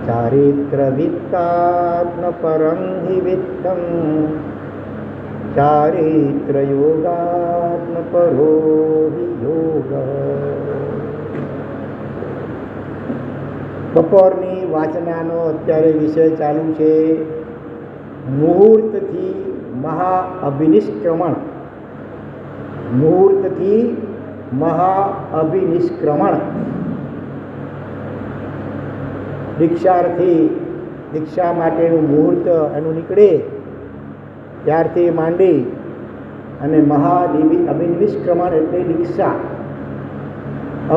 ચારિત્રવિત્તાત્મપરં हि વિત્તં ચારિત્રયોગાત્મપરો हि યોગ. બપોરની વાચનાનો અત્યારે વિષય ચાલુ છે મુહૂર્તથી મહાઅભિનિષ્ક્રમણ. મુહૂર્તથી મહાઅભિનિષ્ક્રમણ. દીક્ષાર્થી દીક્ષા માટેનું મુહૂર્ત એનું નીકળે ત્યારથી માંડી અને અભિનિષ્ક્રમણ એટલે દીક્ષા.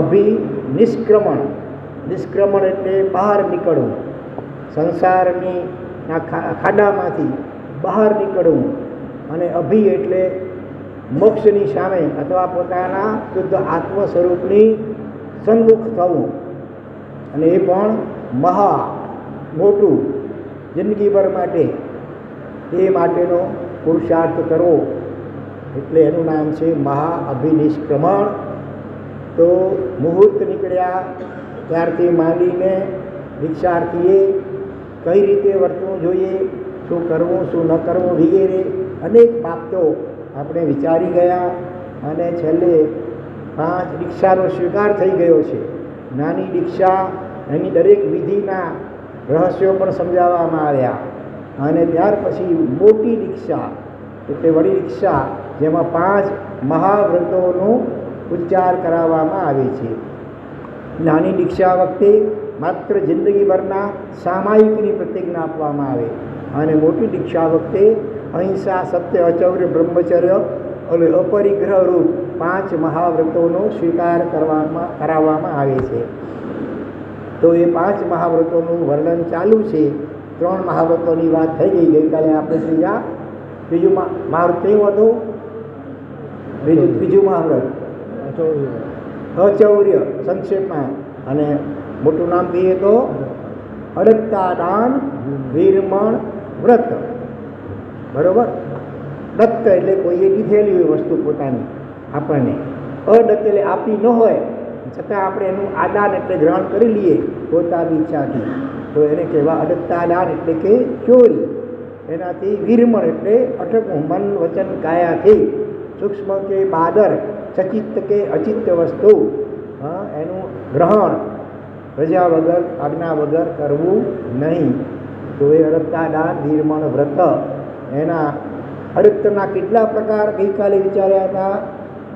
અભિનિષ્ક્રમણ, નિષ્ક્રમણ એટલે બહાર નીકળવું, સંસારની ખાડામાંથી બહાર નીકળવું. અને અભિ એટલે મોક્ષની સામે અથવા પોતાના શુદ્ધ આત્મ સ્વરૂપની સન્મુખ થવું. અને એ પણ મોટું જિંદગીભર માટે એ માટેનો પુરુષાર્થ કરવો એટલે એનું નામ છે મહાઅભિનિષ્ક્રમણ. તો મુહૂર્ત નીકળ્યા ત્યારથી માંડીને દીક્ષાર્થીએ કઈ રીતે વર્તવું જોઈએ, શું કરવું શું ન કરવું વગેરે અનેક બાબતો આપણે વિચારી ગયા. અને છેલ્લે 5 દીક્ષાનો સ્વીકાર થઈ ગયો છે. નાની દીક્ષા એની દરેક વિધિના રહસ્યો પણ સમજાવવામાં આવ્યા. અને ત્યાર પછી મોટી દીક્ષા એટલે વડી દીક્ષા, જેમાં 5 મહાવ્રતોનો ઉચ્ચાર કરાવવામાં આવે છે. નાની દીક્ષા વખતે માત્ર જિંદગીભરના સામાયિકની પ્રતિજ્ઞા આપવામાં આવે અને મોટી દીક્ષા વખતે અહિંસા, સત્ય, અચૌર્ય, બ્રહ્મચર્ય અને અપરિગ્રહ રૂપ 5 મહાવ્રતોનો સ્વીકાર કરાવવામાં આવે છે. તો એ 5 મહાવ્રતોનું વર્ણન ચાલુ છે. 3 મહાવ્રતોની વાત થઈ ગઈ ગઈકાલે. આપણે ત્રીજું મહાવ્રત કયું હતું? ત્રીજું મહાવ્રત અચૌર્ય સંક્ષેપમાં. અને મોટું નામ કહીએ તો અડગતા દાન વીરમણ વ્રત. બરોબર. દત્ત એટલે કોઈએ દીધેલી હોય વસ્તુ પોતાની આપણને. અડગ એટલે આપી ન હોય છતાં આપણે એનું આદાન એટલે ગ્રહણ કરી લઈએ પોતાની ઈચ્છાથી, તો એને કહેવા અડગતા દાન એટલે કે ચોરી. એનાથી વીરમણ એટલે અટકવું, મન વચન કાયાથી, સૂક્ષ્મ કે બાદર, સચિત્ત કે અચિત્ત વસ્તુ એનું ગ્રહણ રજા વગર, આજ્ઞા વગર કરવું નહીં. તો એ અડગતા દાન વીરમણ વ્રત. એના અડગતના કેટલા પ્રકાર ગઈકાલે વિચાર્યા હતા?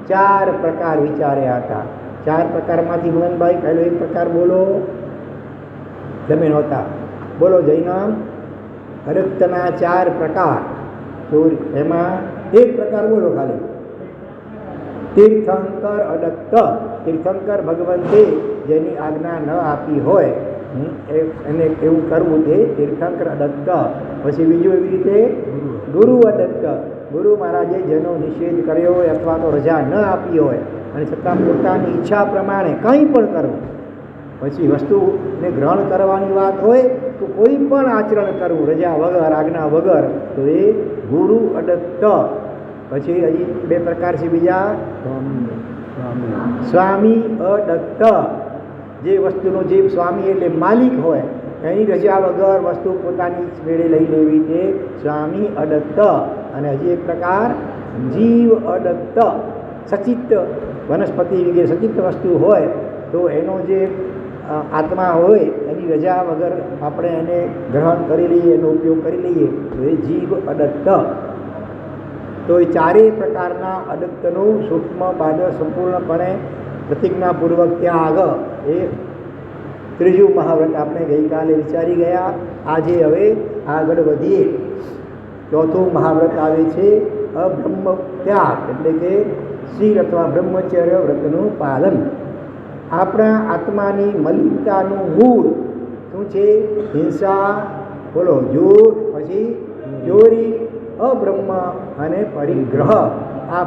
4 પ્રકાર વિચાર્યા હતા. 4 પ્રકારમાંથી મનનભાઈ પહેલો એક પ્રકાર બોલો. તમે નહોતા. બોલો જયનામ. અડગતના 4 પ્રકાર. તો એમાં એક પ્રકાર બોલો ખાલી. તીર્થંકર અડગત. તીર્થંકર ભગવંતે જેની આજ્ઞા ન આપી હોય એને એવું કરવું તે તીર્થંકર અડગત. પછી બીજું એવી રીતે ગુરુ અડગત. ગુરુ મહારાજે જેનો નિષેધ કર્યો હોય અથવા તો રજા ન આપી હોય અને છતાં પોતાની ઈચ્છા પ્રમાણે કંઈ પણ કરવું. પછી વસ્તુને ગ્રહણ કરવાની વાત હોય તો કોઈ પણ આચરણ કરવું રજા વગર, આજ્ઞા વગર, તો એ ગુરુ અડગત. પછી હજી 2 પ્રકાર છે બીજા. સ્વામી અડગત. જે વસ્તુનો જે સ્વામી એટલે માલિક હોય એની રજા વગર વસ્તુ પોતાની મેળે લઈ લેવી તે સ્વામી અડગત. અને હજી એક પ્રકાર જીવ અડગત. સચિત્ત વનસ્પતિ વગેરે સચિત્ત વસ્તુ હોય તો એનો જે આત્મા હોય એની રજા વગર આપણે એને ગ્રહણ કરી લઈએ, એનો ઉપયોગ કરી લઈએ, તો એ જીવ અડગત. તો એ 4 પ્રકારના અડગતનું સૂક્ષ્મ બાદ સંપૂર્ણપણે પ્રતિજ્ઞાપૂર્વક ત્યાગ એ ત્રીજું મહાવ્રત આપણે ગઈકાલે વિચારી ગયા. આજે હવે આગળ વધીએ. 4થું મહાવ્રત આવે છે અબ્રહ્મ ત્યાગ એટલે કે શીલ અથવા બ્રહ્મચર્ય વ્રતનું પાલન. આપણા આત્માની મલિનતાનું મૂળ શું છે? હિંસા, બોલો જૂઠ, પછી ચોરી, અબ્રહ્મ અને પરિગ્રહ. આ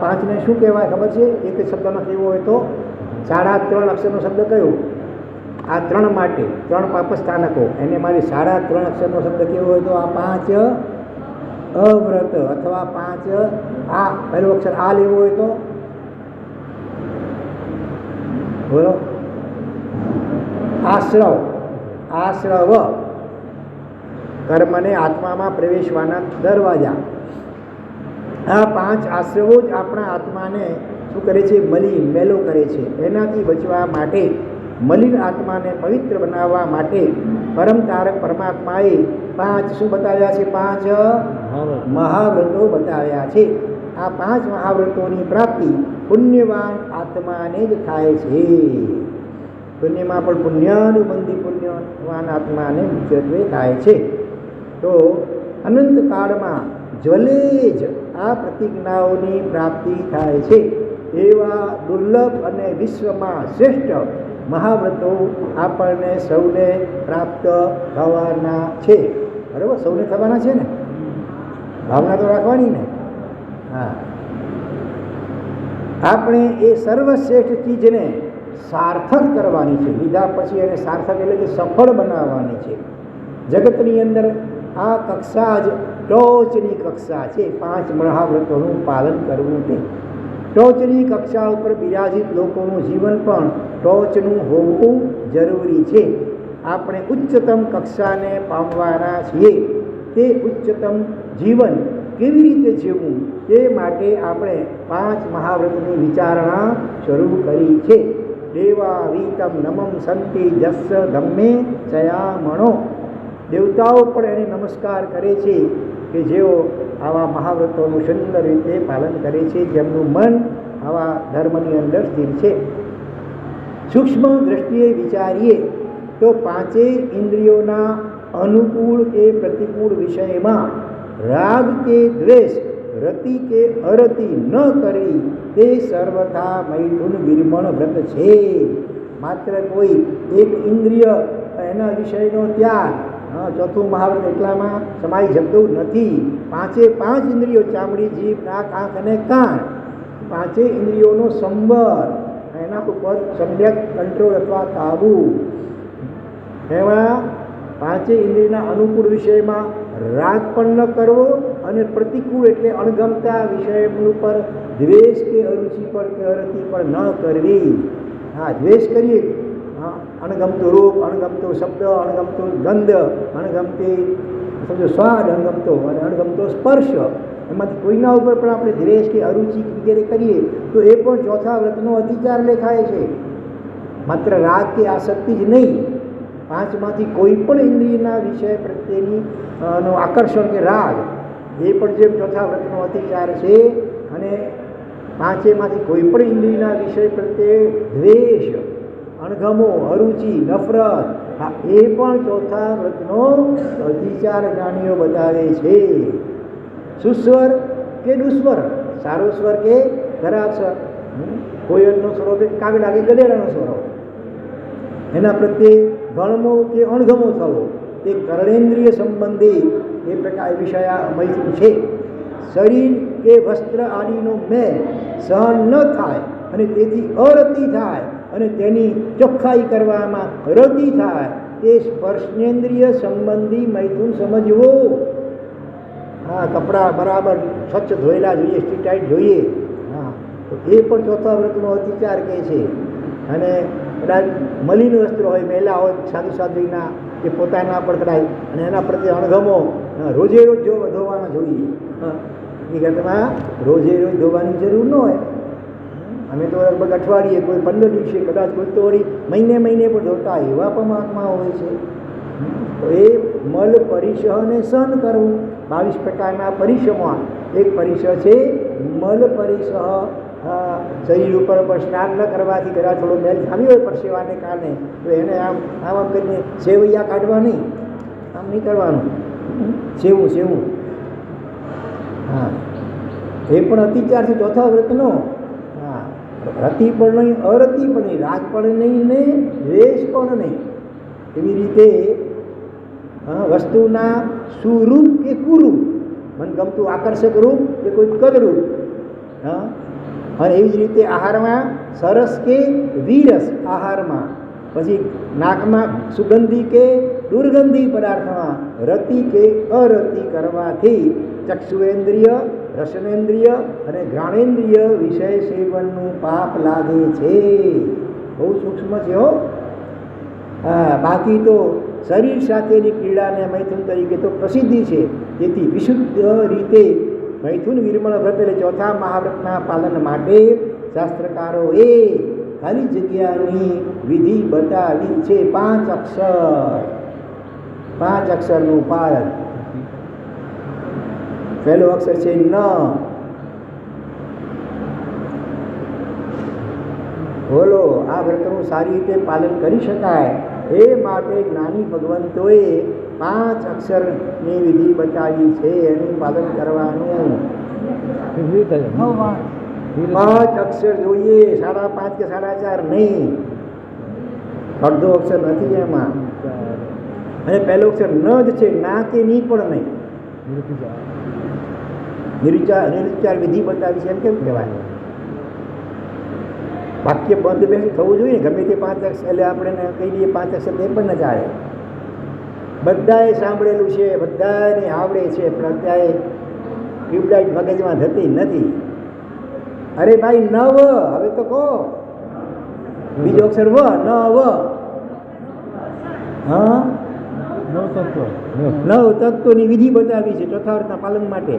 5ને શું કહેવાય ખબર છે? એક શબ્દનો કેવો હોય તો 3.5 અક્ષરનો શબ્દ કયો? આ 3 માટે 3 પાપસ્થાનકો એને મારી 3.5 અક્ષરનો શબ્દ કેવો હોય તો આ 5 અવ્રત અથવા 5 આ પહેલો અક્ષર આ લેવો હોય તો બોલો. આશ્રવ આશ્રવ કર્મને આત્મામાં પ્રવેશવાના દરવાજા. આ 5 આશ્રવો જ આપણા આત્માને શું કરે છે? મલિન મેલો કરે છે. એનાથી બચવા માટે, મલિન આત્માને પવિત્ર બનાવવા માટે પરમ તારક પરમાત્માએ 5 શું બતાવ્યા છે? 5 મહાવ્રતો બતાવ્યા છે. આ 5 મહાવ્રતોની પ્રાપ્તિ પુણ્યવાન આત્માને જ થાય છે. પુણ્યમાં પણ પુણ્યાનુબંધી પુણ્યવાન આત્માને મુખ્યત્વે થાય છે. તો અનંત કાળમાં જલે જ આ પ્રતિજ્ઞાઓની પ્રાપ્તિ થાય છે. એવા દુર્લભ અને વિશ્વમાં શ્રેષ્ઠ મહાવ્રતો આપણને સૌને પ્રાપ્ત થવાના છે. બરાબર, સૌને થવાના છે ને? ભાવના તો રાખવાની ને. હા, આપણે એ સર્વશ્રેષ્ઠ ચીજને સાર્થક કરવાની છે. લીધા પછી એને સાર્થક એટલે કે સફળ બનાવવાની છે. જગતની અંદર આ કક્ષા જ ટોચની કક્ષા છે. 5 મહાવ્રતોનું પાલન કરવું તે ટોચની કક્ષા ઉપર બિરાજિત લોકોનું જીવન પણ ટોચનું હોવું જરૂરી છે. આપણે ઉચ્ચતમ કક્ષાને પામવાના છીએ. તે ઉચ્ચતમ જીવન કેવી રીતે જીવવું તે માટે આપણે 5 મહાવ્રતની વિચારણા શરૂ કરી છે. દેવા વીતમ નમમ સંતિ જસ્સ ધમ્મે ચયામણો. દેવતાઓ પણ એને નમસ્કાર કરે છે કે જેઓ આવા મહાવ્રતોનું સુંદર રીતે પાલન કરે છે, જેમનું મન આવા ધર્મની અંદર સ્થિર છે. સૂક્ષ્મ દ્રષ્ટિએ વિચારીએ તો 5 ઇન્દ્રિયોના અનુકૂળ કે પ્રતિકૂળ વિષયમાં રાગ કે દ્વેષ, રતિ કે અરતિ ન કરવી તે સર્વથા મૈથુન વિરમણ વ્રત છે. માત્ર કોઈ એક ઇન્દ્રિય એના વિષયનો ત્યાગ, ચોથું મહાવ્રત એટલામાં સમાઈ જતું નથી. 5 ઇન્દ્રિયો, ચામડી, જીભ, નાક, આંખ અને કાન, 5 ઇન્દ્રિયોનો સંવર, એના ઉપર સમ્યક કંટ્રોલ અથવા કાબુ. એમાં 5 ઇન્દ્રિયના અનુકૂળ વિષયમાં રાગ પણ ન કરવો અને પ્રતિકૂળ એટલે અણગમતા વિષય ઉપર દ્વેષ કે અરુચિ પર કે અરતિ પણ ન કરવી. હા, દ્વેષ કરીએ, અણગમતું રૂપ, અણગમતો શબ્દ, અણગમતો ગંધ, અણગમતી સમજો સ્વાદ, અણગમતો અને અણગમતો સ્પર્શ, એમાંથી કોઈના ઉપર પણ આપણે દ્વેષ કે અરુચિ વગેરે કરીએ તો એ પણ ચોથા વ્રતનો અતિચાર લેખાય છે. માત્ર રાગ કે આસક્તિ જ નહીં, 5માંથી કોઈ પણ ઇન્દ્રિયના વિષય પ્રત્યેની નો આકર્ષણ કે રાગ એ પણ જેમ ચોથા વ્રતનો અતિચાર છે. અને 5માંથી કોઈ પણ ઇન્દ્રિયના વિષય પ્રત્યે દ્વેષ, અણગમો, અરુચિ, નફરત, એ પણ ચોથા વ્રતનો અતિચાર જ્ઞાનીઓ બતાવે છે. સુસ્વર કે દુસ્વર, સારો સ્વર કે ખરાબ સ્વર, કોયલનો સ્વરો કે કાગડા કે ગધેડાનો સ્વરો, એના પ્રત્યે ગણમો કે અણગમો થવો તે કર્ણેન્દ્રિય સંબંધી એ પ્રકાર વિષય મૈથુન છે. શરીર કે વસ્ત્ર આદિનો મેલ સહન ન થાય અને તેથી અરતિ થાય અને તેની ચોખ્ખાઈ કરવામાં રતિ થાય તે સ્પર્શનેન્દ્રિય સંબંધી મૈથુન સમજવો. હા, કપડાં બરાબર સ્વચ્છ ધોયેલા જોઈએ, સ્ટ્રીટ ટાઈટ જોઈએ. હા, તો એ પણ ચોથા વ્રતનો અતિચાર કહે છે. અને કદાચ મલિન વસ્ત્ર હોય, મહિલા હોય, સાધુ સાધ્વીના કે પોતાના પણ કદાચ, અને એના પ્રત્યે અણગમો રોજે રોજ ધોવાના જોઈએ. હકીકતમાં રોજે રોજ ધોવાની જરૂર ન હોય. અમે તો લગભગ અઠવાડિયે, કોઈ 15 દિવસે, કદાચ કોઈ તો વળી મહિને પણ ધોતા એવા પરમાત્મા હોય છે. તો એ મલ પરિસહને સહન કરવું. 22 પ્રકારના પરિસમાં એક પરિસહ છે મલ પરિસહ. શરીર ઉપર પણ સ્નાન ન કરવાથી કદાચ થોડો મેલ જામી હોય પરસેવાને કારણે, તો એને આમ કરીને સેવૈયા કાઢવા નહીં, આમ નહીં કરવાનું, સેવું. હા, એ પણ અતિચાર છે ચોથા વ્રતનો. હા, રતિ પણ નહીં, અરતિ પણ નહીં, રાગ પણ નહીં ને દ્વેષ પણ નહીં. એવી રીતે વસ્તુના સુરૂપ કે કુરૂપ, મનગમતું આકર્ષક રૂપ કે કોઈ કદરૂપ. હા, અને એવી જ રીતે આહારમાં સરસ કે વિરસ આહારમાં, પછી નાકમાં સુગંધી કે દુર્ગંધી પદાર્થમાં રતિ કે અરતિ કરવાથી ચક્ષુરેન્દ્રિય, રસનેન્દ્રિય અને ઘ્રાણેન્દ્રિય વિષય સેવનનું પાપ લાગે છે. બહુ સૂક્ષ્મ છે હો. બાકી તો શરીર સાથેની ક્રીડાને મૈથુન તરીકે તો પ્રસિદ્ધિ છે. તેથી વિશુદ્ધ રીતે મૈથુન વિરમણ વ્રત એટલે ચોથા મહાવ્રતના પાલન માટે શાસ્ત્રકારોએ ખાલી જગ્યાની વિધિ બતાવી છે. 5 અક્ષર, 5 અક્ષરનું પાલન. પહેલો અક્ષર છે ન. બોલો, આ વ્રતનું સારી રીતે પાલન કરી શકાય એ માટે જ્ઞાની ભગવંતોએ 5 અક્ષરની વિધિ બતાવી છે. એનું પાલન કરવાનું. 5 અક્ષર જોઈએ, 5.5 કે 4.5 નહીં. અડધો અક્ષર નથી એમાં. અને પહેલો અક્ષર ન જ છે, ના કે ની પણ નહીં. નિરુચ્ચાર વિધિ બતાવી છે એમ કેમ કહેવાય? વાક્ય બંધ બેસું થવું જોઈએ ને. ગમે તે 5 અક્ષર એટલે આપણે કહી દઈએ 5 અક્ષર તે પણ ન ચાલે. બધાએ સાંભળેલું છે, બધાને આવડે છે, પણ અત્યારે ટ્યુબલાઇટ મગજમાં થતી નથી. અરે ભાઈ નવ, હવે તો કહો. બીજો અક્ષર વ, નવ. હા, 9 તત્વોની વિધિ બતાવી છે ચોથા વ્રતના પાલન માટે.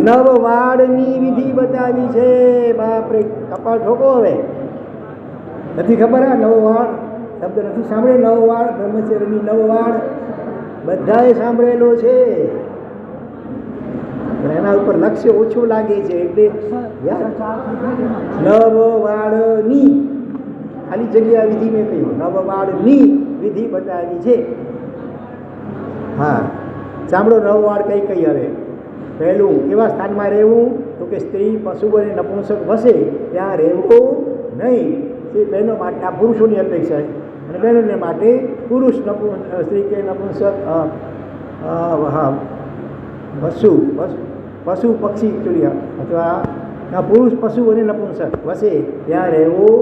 9 વાળની વિધિ બતાવી છે. બાપરે, કપાળ ઠોકો. હવે નથી ખબર? આ 9 વાળ શબ્દ નથી સાંભળે? 9 વાળ, બ્રહ્મચર્યની 9 વાળ બધાએ સાંભળેલો છે, પણ એના ઉપર લક્ષ્ય ઓછું લાગે છે. એટલે 9 વાળની ખાલી જગ્યા વિધિ મેં કહ્યું. 9 વાળની વિધિ બતાવી છે. હા, સાંભળો 9 વાળ કઈ કઈ. હવે પહેલું, કેવા સ્થાનમાં રહેવું? તો કે સ્ત્રી, પશુ અને નપુંસક વસે ત્યાં રહેવું નહીં. તે બહેનો માટે, આ પુરુષોની અપેક્ષા છે, અને બહેનોને માટે પુરુષ સ્ત્રી કે નપુંસક પશુ પક્ષી ચૂડિયા અથવા પુરુષ, પશુ અને નપુંસક વસે ત્યાં રહેવું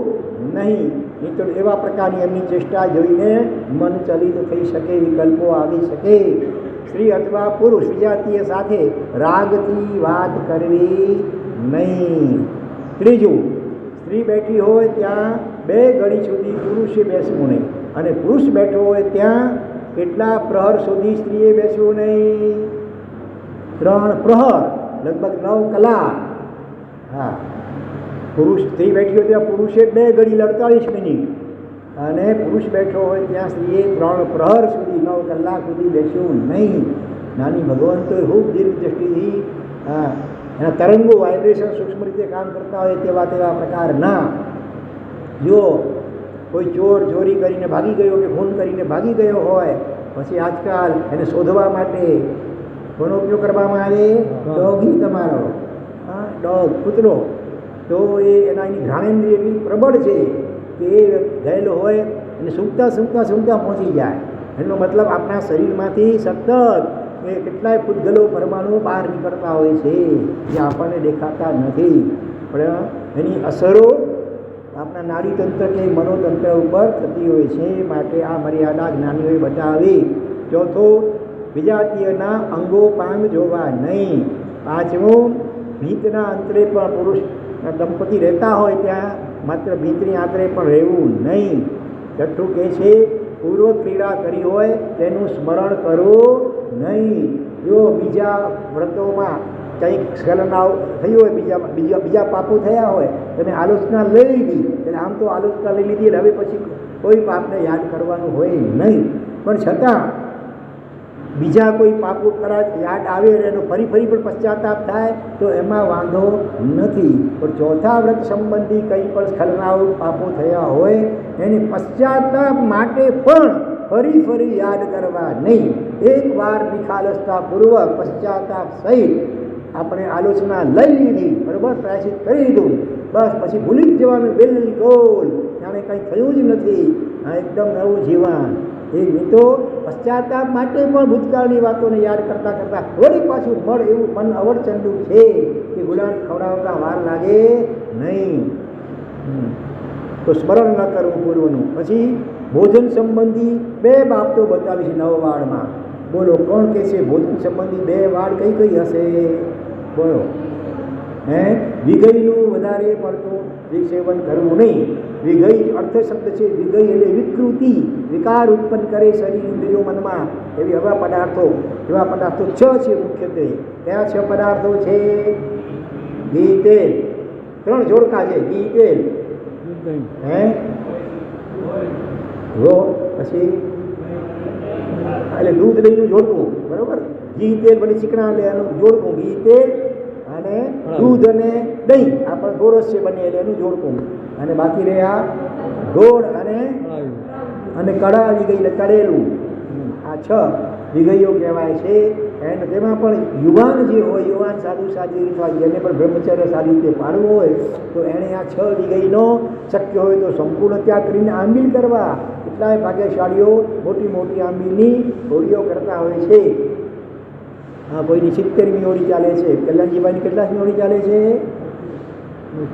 નહીં. નહીં તો એવા પ્રકારની એમની ચેષ્ટા જોઈને મન ચલિત થઈ શકે, વિકલ્પો આવી શકે. સ્ત્રી અથવા પુરુષ વિજાતીય સાથે રાગથી વાત કરવી નહીં. ત્રીજું, સ્ત્રી બેઠી હોય ત્યાં 2 ઘડી સુધી પુરુષે બેસવું નહીં, અને પુરુષ બેઠો હોય ત્યાં કેટલા પ્રહર સુધી સ્ત્રીએ બેસવું નહીં? 3 પ્રહર, લગભગ 9 કલાક. હા, સ્ત્રી બેઠી હોય ત્યાં પુરુષે 2 ઘડી 48 મિનિટ, અને પુરુષ બેઠો હોય ત્યાં સ્ત્રીએ 3 પ્રહર સુધી 9 કલાક સુધી બેસવું નહીં. નાની ભગવંતોએ ખૂબ દીર્ઘ દ્રષ્ટિથી એના તરંગો, વાઇબ્રેશન સૂક્ષ્મ રીતે કામ કરતા હોય તેવા પ્રકારના. જો કોઈ ચોર ચોરી કરીને ભાગી ગયો કે ખૂન કરીને ભાગી ગયો હોય, પછી આજકાલ એને શોધવા માટે કોનો ઉપયોગ કરવામાં આવે? ડોગી, તમારો ડોગ, કૂતરો. તો એની ઘ્રાણેન્દ્રિય એટલી પ્રબળ છે કે એ ગયેલો હોય અને સૂંઘતા પહોંચી જાય. એનો મતલબ આપણા શરીરમાંથી સતત એ કેટલાય પૂતગલો, પરમાણુઓ બહાર નીકળતા હોય છે, જે આપણને દેખાતા નથી, પણ એની અસરો આપણા નાડીતંત્ર કે મનોતંત્ર ઉપર થતી હોય છે. માટે આ મર્યાદા જ્ઞાનીઓએ બતાવી. ચોથો, વિજાતીયના અંગોપાંગ જોવા નહીં. 5મું, ભીતના અંતરે પણ પુરુષ દંપતી રહેતા હોય ત્યાં માત્ર ભીતની આંતરે પણ રહેવું નહીં. 6ઠું કહે છે, પૂર્વ ક્રીડા કરી હોય તેનું સ્મરણ કરવું નહીં. જો બીજા વ્રતોમાં કંઈક સ્ખલનાઓ થઈ હોય, બીજા પાપો થયા હોય, તમે આલોચના લઈ લીધી, એટલે આમ તો આલોચના લઈ લીધી એટલે હવે પછી કોઈ પાપને યાદ કરવાનું હોય નહીં. પણ છતાં બીજા કોઈ પાપો કદાચ યાદ આવે એનો ફરી પણ પશ્ચાતાપ થાય તો એમાં વાંધો નથી. પણ ચોથા વ્રત સંબંધી કંઈ પણ સ્ખલનાઓ પાપો થયા હોય એની પશ્ચાતાપ માટે પણ ફરી યાદ કરવા નહીં. એકવાર નિખાલસતાપૂર્વક પશ્ચાતાપ સહિત આપણે આલોચના લઈ લીધી, બરાબર, પ્રાયશ્ચિત કરી લીધું, બસ પછી ભૂલી જ જવાનું બિલકુલ, જાણે કંઈ થયું જ નથી. એકદમ નવું જીવન. એ તો પશ્ચાતાપ માટે પણ ભૂતકાળની વાતોને યાદ કરતાં વળી પાછું એવું મન અવળચંડુ છે કે ગુલામ ખવડાવતા વાર લાગે નહીં. તો સ્મરણ ન કરવું પૂર્વનું. પછી ભોજન સંબંધી 2 બાબતો બતાવી છે 9 વાળમાં. બોલો, કોણ કહે છે ભોજન સંબંધી 2 વાળ કઈ હશે? બોલો. વિગયનું વધારે પડતું સેવન કરવું નહીં. વિગય અર્થ શબ્દ છે, વિગય એટલે વિકૃતિ, વિકાર ઉત્પન્ન કરે શરીર ઇન્દ્રિયો મનમાં એવા પદાર્થો છ છે મુખ્યત્વે. કયા 6 પદાર્થો છે? ઘી, તેલ, 3 જોડકા છે, ઘી, તેલ, પછી એટલે દૂધ દહીંનું જોડકું, બરોબર. ઘી તેલ બધી ચીકણા એટલે એનું જોડકું, ઘી તેલ અને દૂધ અને દહીં આ પણ ગોરસ છે બને એટલે એનું જોડકું. અને બાકી રહ્યા ગોળ અને કડા વિગઈ એટલે તળેલું. આ 6 વિગઈઓ કહેવાય છે. અને તેમાં પણ યુવાન જે હોય, યુવાન સાધુ સાધી જેને પણ બ્રહ્મચર્ય સારી રીતે પાડવું હોય તો એણે આ 6 વિગઈનો શક્ય હોય તો સંપૂર્ણ ત્યાગ કરીને આંબીલ કરવા. કેટલાય ભાગ્યશાળીઓ મોટી મોટી આંબીલની હોળીઓ કરતા હોય છે. હા, કોઈની 70મી હોળી ચાલે છે. કલ્યાણજીભાઈની કેટલામી હોળી ચાલે છે?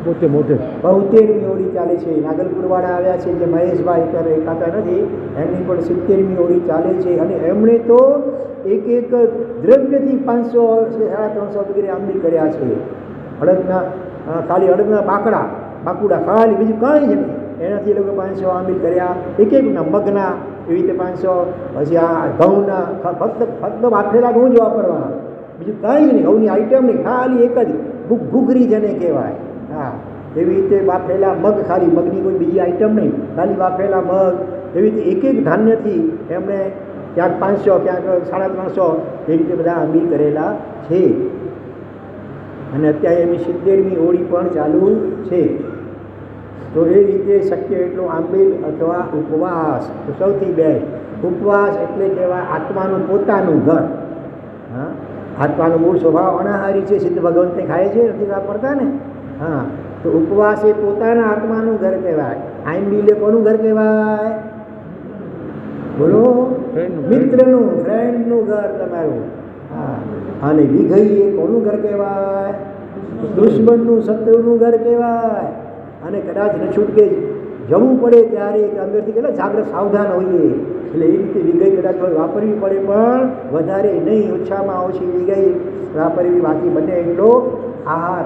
72મી હોળી ચાલે છે. નાગલપુરવાળા આવ્યા છે જે મહેશભાઈ અત્યારે એકાતા નથી, એમની પણ 70મી હોળી ચાલે છે. અને એમણે તો એક દ્રવ્યથી 500 350 વગેરે આંબીલ કર્યા છે. અડદના ખાલી અડદના બાકુડા ખાલી બીજું કાંઈ જ નહીં, એનાથી એ લોકો 500 આંબીલ કર્યા. એકના મગના એવી રીતે 500, પછી આ ઘઉંના ફક્ત બાફેલા ઘઉં જ વાપરવાના, બીજું કાંઈ જ નહીં. ઘઉંની આઈટમ નહીં, ખાલી એક જ ઘૂઘરી જેને કહેવાય. હા, એવી રીતે બાફેલા મગ, ખાલી મગની કોઈ બીજી આઈટમ નહીં, ખાલી બાફેલા મગ. એવી રીતે એક ધાન્યથી એમણે ક્યાંક 500 ક્યાંક 350 એવી રીતે બધા આંબીલ કરેલા છે. અને અત્યારે એમની 70મી હોળી પણ ચાલુ છે. તો એ રીતે શક્ય એટલો આંબીલ અથવા ઉપવાસ. તો સૌથી બેસ્ટ ઉપવાસ એટલે કહેવાય આત્માનું પોતાનું ઘર. હા, આત્માનો મૂળ સ્વભાવ અનાહારી છે, સિદ્ધ ભગવંતે ખાય છે, નથી વાપરતા ને. હા, તો ઉપવાસ એ પોતાના આત્માનું ઘર કહેવાય. આંબીલ કોનું ઘર કહેવાય? બોલો, મિત્રનું, ફ્રેન્ડનું ઘર તમારું. હા, અને વિઘઈ એ કોનું ઘર કહેવાય? દુશ્મનનું, શત્રુનું ઘર કહેવાય. અને કદાચ ન છૂટકે જવું પડે ત્યારે અંદરથી કેટલા જાગ્રત સાવધાન હોઈએ. એટલે એ રીતે વિગઈ કદાચ વાપરવી પડે પણ વધારે નહીં, ઓછામાં ઓછી વિગઈ વાપરવી. બાકી બને એટલો આહાર,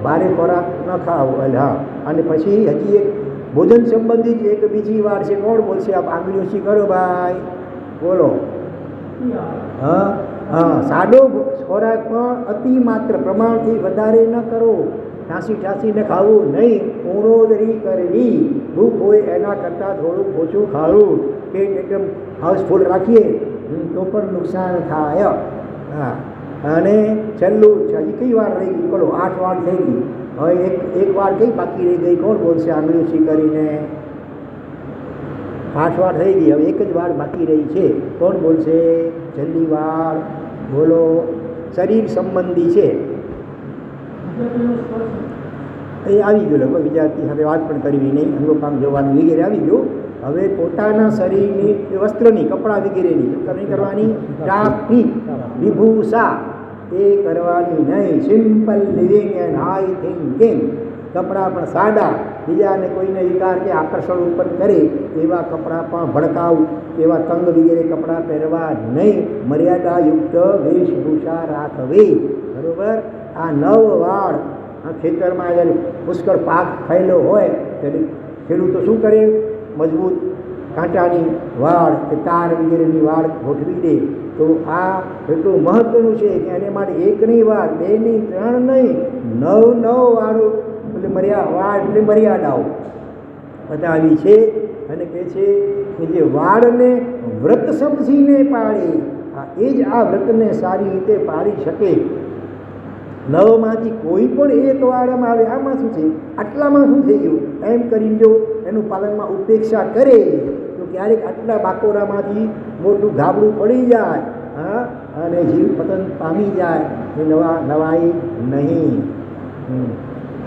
ભારે ખોરાક ન ખાવો. હા, અને પછી હજી એક ભોજન સંબંધિત એક બીજી વાર છે. કોણ બોલશે? આપ આંગળી ઓછી કરો ભાઈ, બોલો. સાદો ખોરાક પણ અતિ માત્ર પ્રમાણથી વધારે ન કરો. ઠાંસીને ખાવું નહીં. ઉણોદરી કરવી, ભૂખ હોય એના કરતાં થોડુંક ઓછું ખાવું. પેટ એકદમ હાઉસફુલ રાખીએ તો પણ નુકસાન થાય. હા, અને છેલ્લું હજી કઈ વાર રહી ગઈ? બોલો, 8 વાર થઈ ગઈ. હવે એક વાર કઈ બાકી રહી ગઈ? કોણ બોલશે આંગળી ઓછી કરીને? 8 વાર થઈ ગઈ, હવે એક જ વાર બાકી રહી છે. કોણ બોલશે? છેલ્લી વાર બોલો. શરીર સંબંધી છે. એ આવી ગયું, લગભગ વિદ્યાર્થી સાથે વાત પણ કરવી નહીં, અંગોપાંગ જોવાનું વગેરે આવી ગયું. હવે પોતાના શરીરની વસ્ત્રની, કપડાં વગેરેની નહીં કરવાની. ટ્રાફિક વિભૂષા એ કરવાની નહીં. Simple living and high thinking. કપડાં પણ સાદા, બીજાને કોઈને વિકાર કે આકર્ષણ ઉત્પન્ન કરે એવા કપડાં પણ ભડકાવ, એવા તંગ વગેરે કપડાં પહેરવા નહીં. મર્યાદાયુક્ત વેશભૂષા રાખવી. બરાબર. આ 9 વાળ ખેતરમાં જ્યારે પુષ્કળ પાક થયેલો હોય ત્યારે ખેડૂતો શું કરે? મજબૂત કાંટાની વાળ કે તાર વગેરેની વાળ ગોઠવી દે. તો આ એટલું મહત્વનું છે કે એને માટે 1 નહીં વાળ, 2 નહીં, 3 નહીં, 9 વાળું એટલે વાળ એટલે મર્યાદાઓ બતાવી છે. અને કહે છે કે જે વાળને વ્રત સમજીને પાળે, એ જ આ વ્રતને સારી રીતે પાળી શકે. 9માંથી કોઈ પણ એક વાળામાં આવે, આમાં શું છે, આટલામાં શું થઈ ગયું એમ કરીને જો એનું પાલનમાં ઉપેક્ષા કરે તો ક્યારેક આટલા બાકોરામાંથી મોટું ગાબડું પડી જાય. હા, અને જીવ પતન પામી જાય એ નવાઈ નહીં.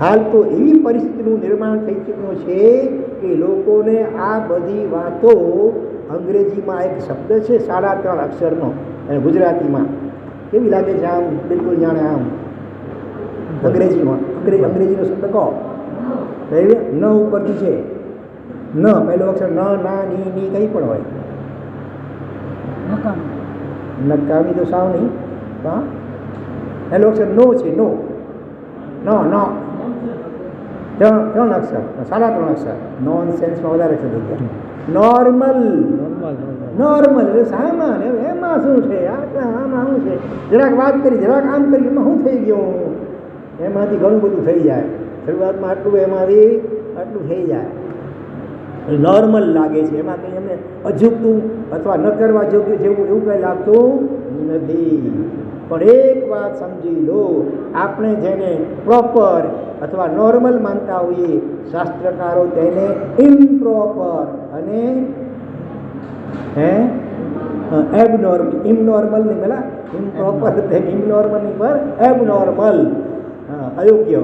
હાલ તો એવી પરિસ્થિતિનું નિર્માણ થઈ ચૂક્યું છે કે લોકોને આ બધી વાતો, અંગ્રેજીમાં એક શબ્દ છે 3.5 અક્ષરનો, અને ગુજરાતીમાં કેવી લાગે છે? આમ બિલકુલ જાણે આમ અંગ્રેજીનો શબ્દ કહો. ન ઉપરથી છે, ન પહેલો અક્ષર, ન, ના, ની કંઈ પણ હોય. નકામી તો સાવ નહીં. હા, પહેલો અક્ષર નો છે. નો ત્રણ અક્ષર, 3.5 અક્ષર. નોન સેન્સમાં વધારે અક્ષર થઈ ગયા. નોર્મલ એટલે સામાન્ય. એમાં શું છે, આમાં શું છે, જરાક વાત કરી, જરાક આમ કરી, એમાં શું થઈ ગયું? એમાંથી ઘણું બધું થઈ જાય. શરૂઆતમાં આટલું, એમાંથી આટલું થઈ જાય. નોર્મલ લાગે છે, એમાં કંઈ એમને અજુગતું અથવા ન કરવા યોગ્ય જેવું એવું કંઈ લાગતું નથી. પણ એક વાત સમજી લો, આપણે જેને પ્રોપર અથવા નોર્મલ માનતા હોઈએ, શાસ્ત્રકારો તેને ઇમ્પ્રોપર અને ઇમનોર્મલ નહીં, પેલા ઇમ્પ્રોપર ઇમનોર્મલની પર એબનોર્મલ, અયોગ્ય.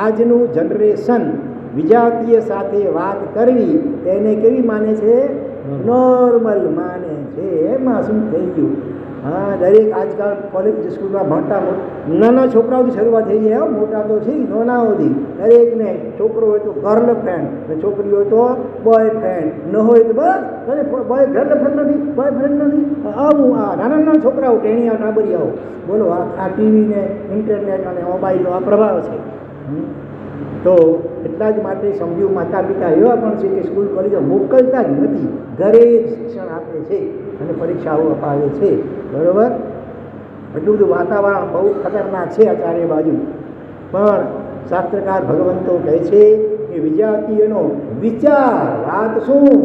આજનું જનરેશન વિજાતીય સાથે વાત કરવી તેને કેવી માને છે? નોર્મલ માને છે. એમાં શું થઈ ગયું? હા, દરેક આજકાલ કોલેજ સ્કૂલમાં ભણતા નાના છોકરાઓથી શરૂઆત થઈ જાય. મોટા તો છે નાનાઓથી દરેકને છોકરો હોય તો ગર્લ ફ્રેન્ડ અને છોકરી હોય તો બોય ફ્રેન્ડ, ન હોય તો બસ બોય ગર્લ ફ્રેન્ડ નથી, બોય ફ્રેન્ડ નથી. આવું આ નાના નાના છોકરાઓ ટેણીયા ટાબરિયાઓ, બોલો આ ટીવી ને ઇન્ટરનેટ અને મોબાઈલનો આ પ્રભાવ છે. તો એટલા જ માટે સમજ્યું માતા પિતા એવા પણ છે કે સ્કૂલ કોલેજો મોકલતા જ નથી, ઘરે જ શિક્ષણ આપે છે અને પરીક્ષાઓ અપાવે છે. બરાબર? એટલું બધું વાતાવરણ બહુ ખતરનાક છે આ ચારે બાજુ. પણ શાસ્ત્રકાર ભગવંતો કહે છે કે વિજાતીયનો વિચાર, વાત શું,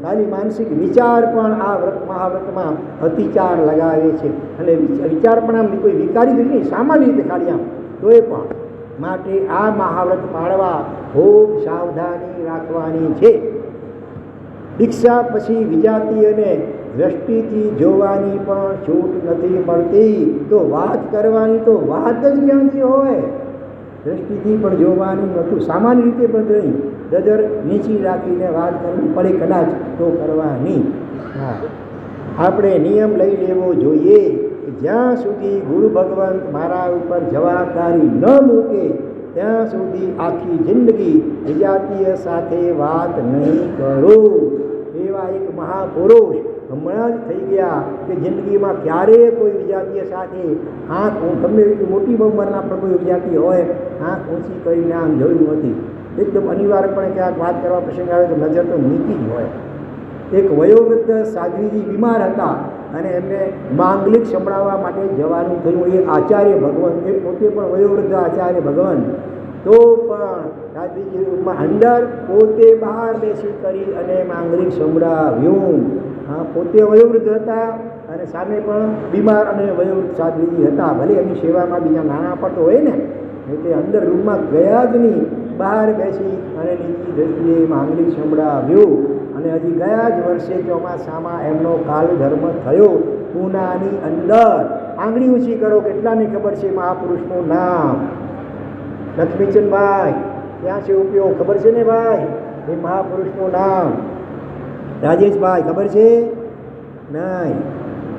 ખાલી માનસિક વિચાર પણ આ મહાવ્રતમાં અતિચાર લગાવે છે. અને વિચાર પણ આમ કોઈ વિકારી જ નહીં, સામાન્ય રીતે ખાલી આમ તો એ પણ. માટે આ મહાવ્રત પાળવા ખૂબ સાવધાની રાખવાની છે. દીક્ષા પછી વિજાતીયને દ્રષ્ટિથી જોવાની પણ છૂટ નથી મળતી. તો વાત કરવાની તો વાત જ ક્યાંથી હોય? દ્રષ્ટિથી પણ જોવાની નથી, સામાન્ય રીતે પણ નહીં, નજર નીચી રાખીને વાત કરવી પડે કદાચ તો કરવાની. હા, આપણે નિયમ લઈ લેવો જોઈએ કે જ્યાં સુધી ગુરુ ભગવંત મારા ઉપર જવાબદારી ન મૂકે ત્યાં સુધી આખી જિંદગી વિજાતીય સાથે વાત નહીં કરું. એવા એક મહાપુરુષ હમણાં જ થઈ ગયા કે જિંદગીમાં ક્યારેય કોઈ વિજાતીય સાથે આંખ, ગમે એટલી મોટી ઉંમરના પણ કોઈ વિજાતી હોય, આંખ ઊંચી કરીને આમ જોયું નથી. એકદમ અનિવાર્યપણે ક્યાંક વાત કરવા પ્રસંગ આવે તો નજર તો નીચી જ હોય. એક વયોવૃદ્ધ સાધ્વીજી બીમાર હતા અને એમને માંગલિક સંભળાવવા માટે જવાનું થયું. એ આચાર્ય ભગવાન, એ પોતે પણ વયોવૃદ્ધ આચાર્ય ભગવાન, તો પણ સાધ્વીજીમાં અંદર પોતે બહાર બેસી કરી અને માંગલિક સંભળાવ્યું. હા, પોતે વયોવૃદ્ધ હતા અને સામે પણ બીમાર અને વયોવૃદ્ધ સાધ્વીજી હતા. ભલે એમની સેવામાં બીજા નાના પણ તો હોય ને, એટલે અંદર રૂમમાં ગયા જ નહીં, બહાર બેસી અને નીચી દ્રષ્ટિએ માંગલિક સંભળાવ્યું. અને હજી ગયા જ વર્ષે ચોમાસામાં એમનો કાલ ધર્મ થયો પૂનાની અંદર. આંગળી ઊંચી કરો, કેટલાને ખબર છે મહાપુરુષનું નામ? લક્ષ્મીચંદભાઈ ક્યાં છે ઉપયોગ? ખબર છે ને ભાઈ એ મહાપુરુષનું નામ? રાજેશભાઈ ખબર છે? નહીં.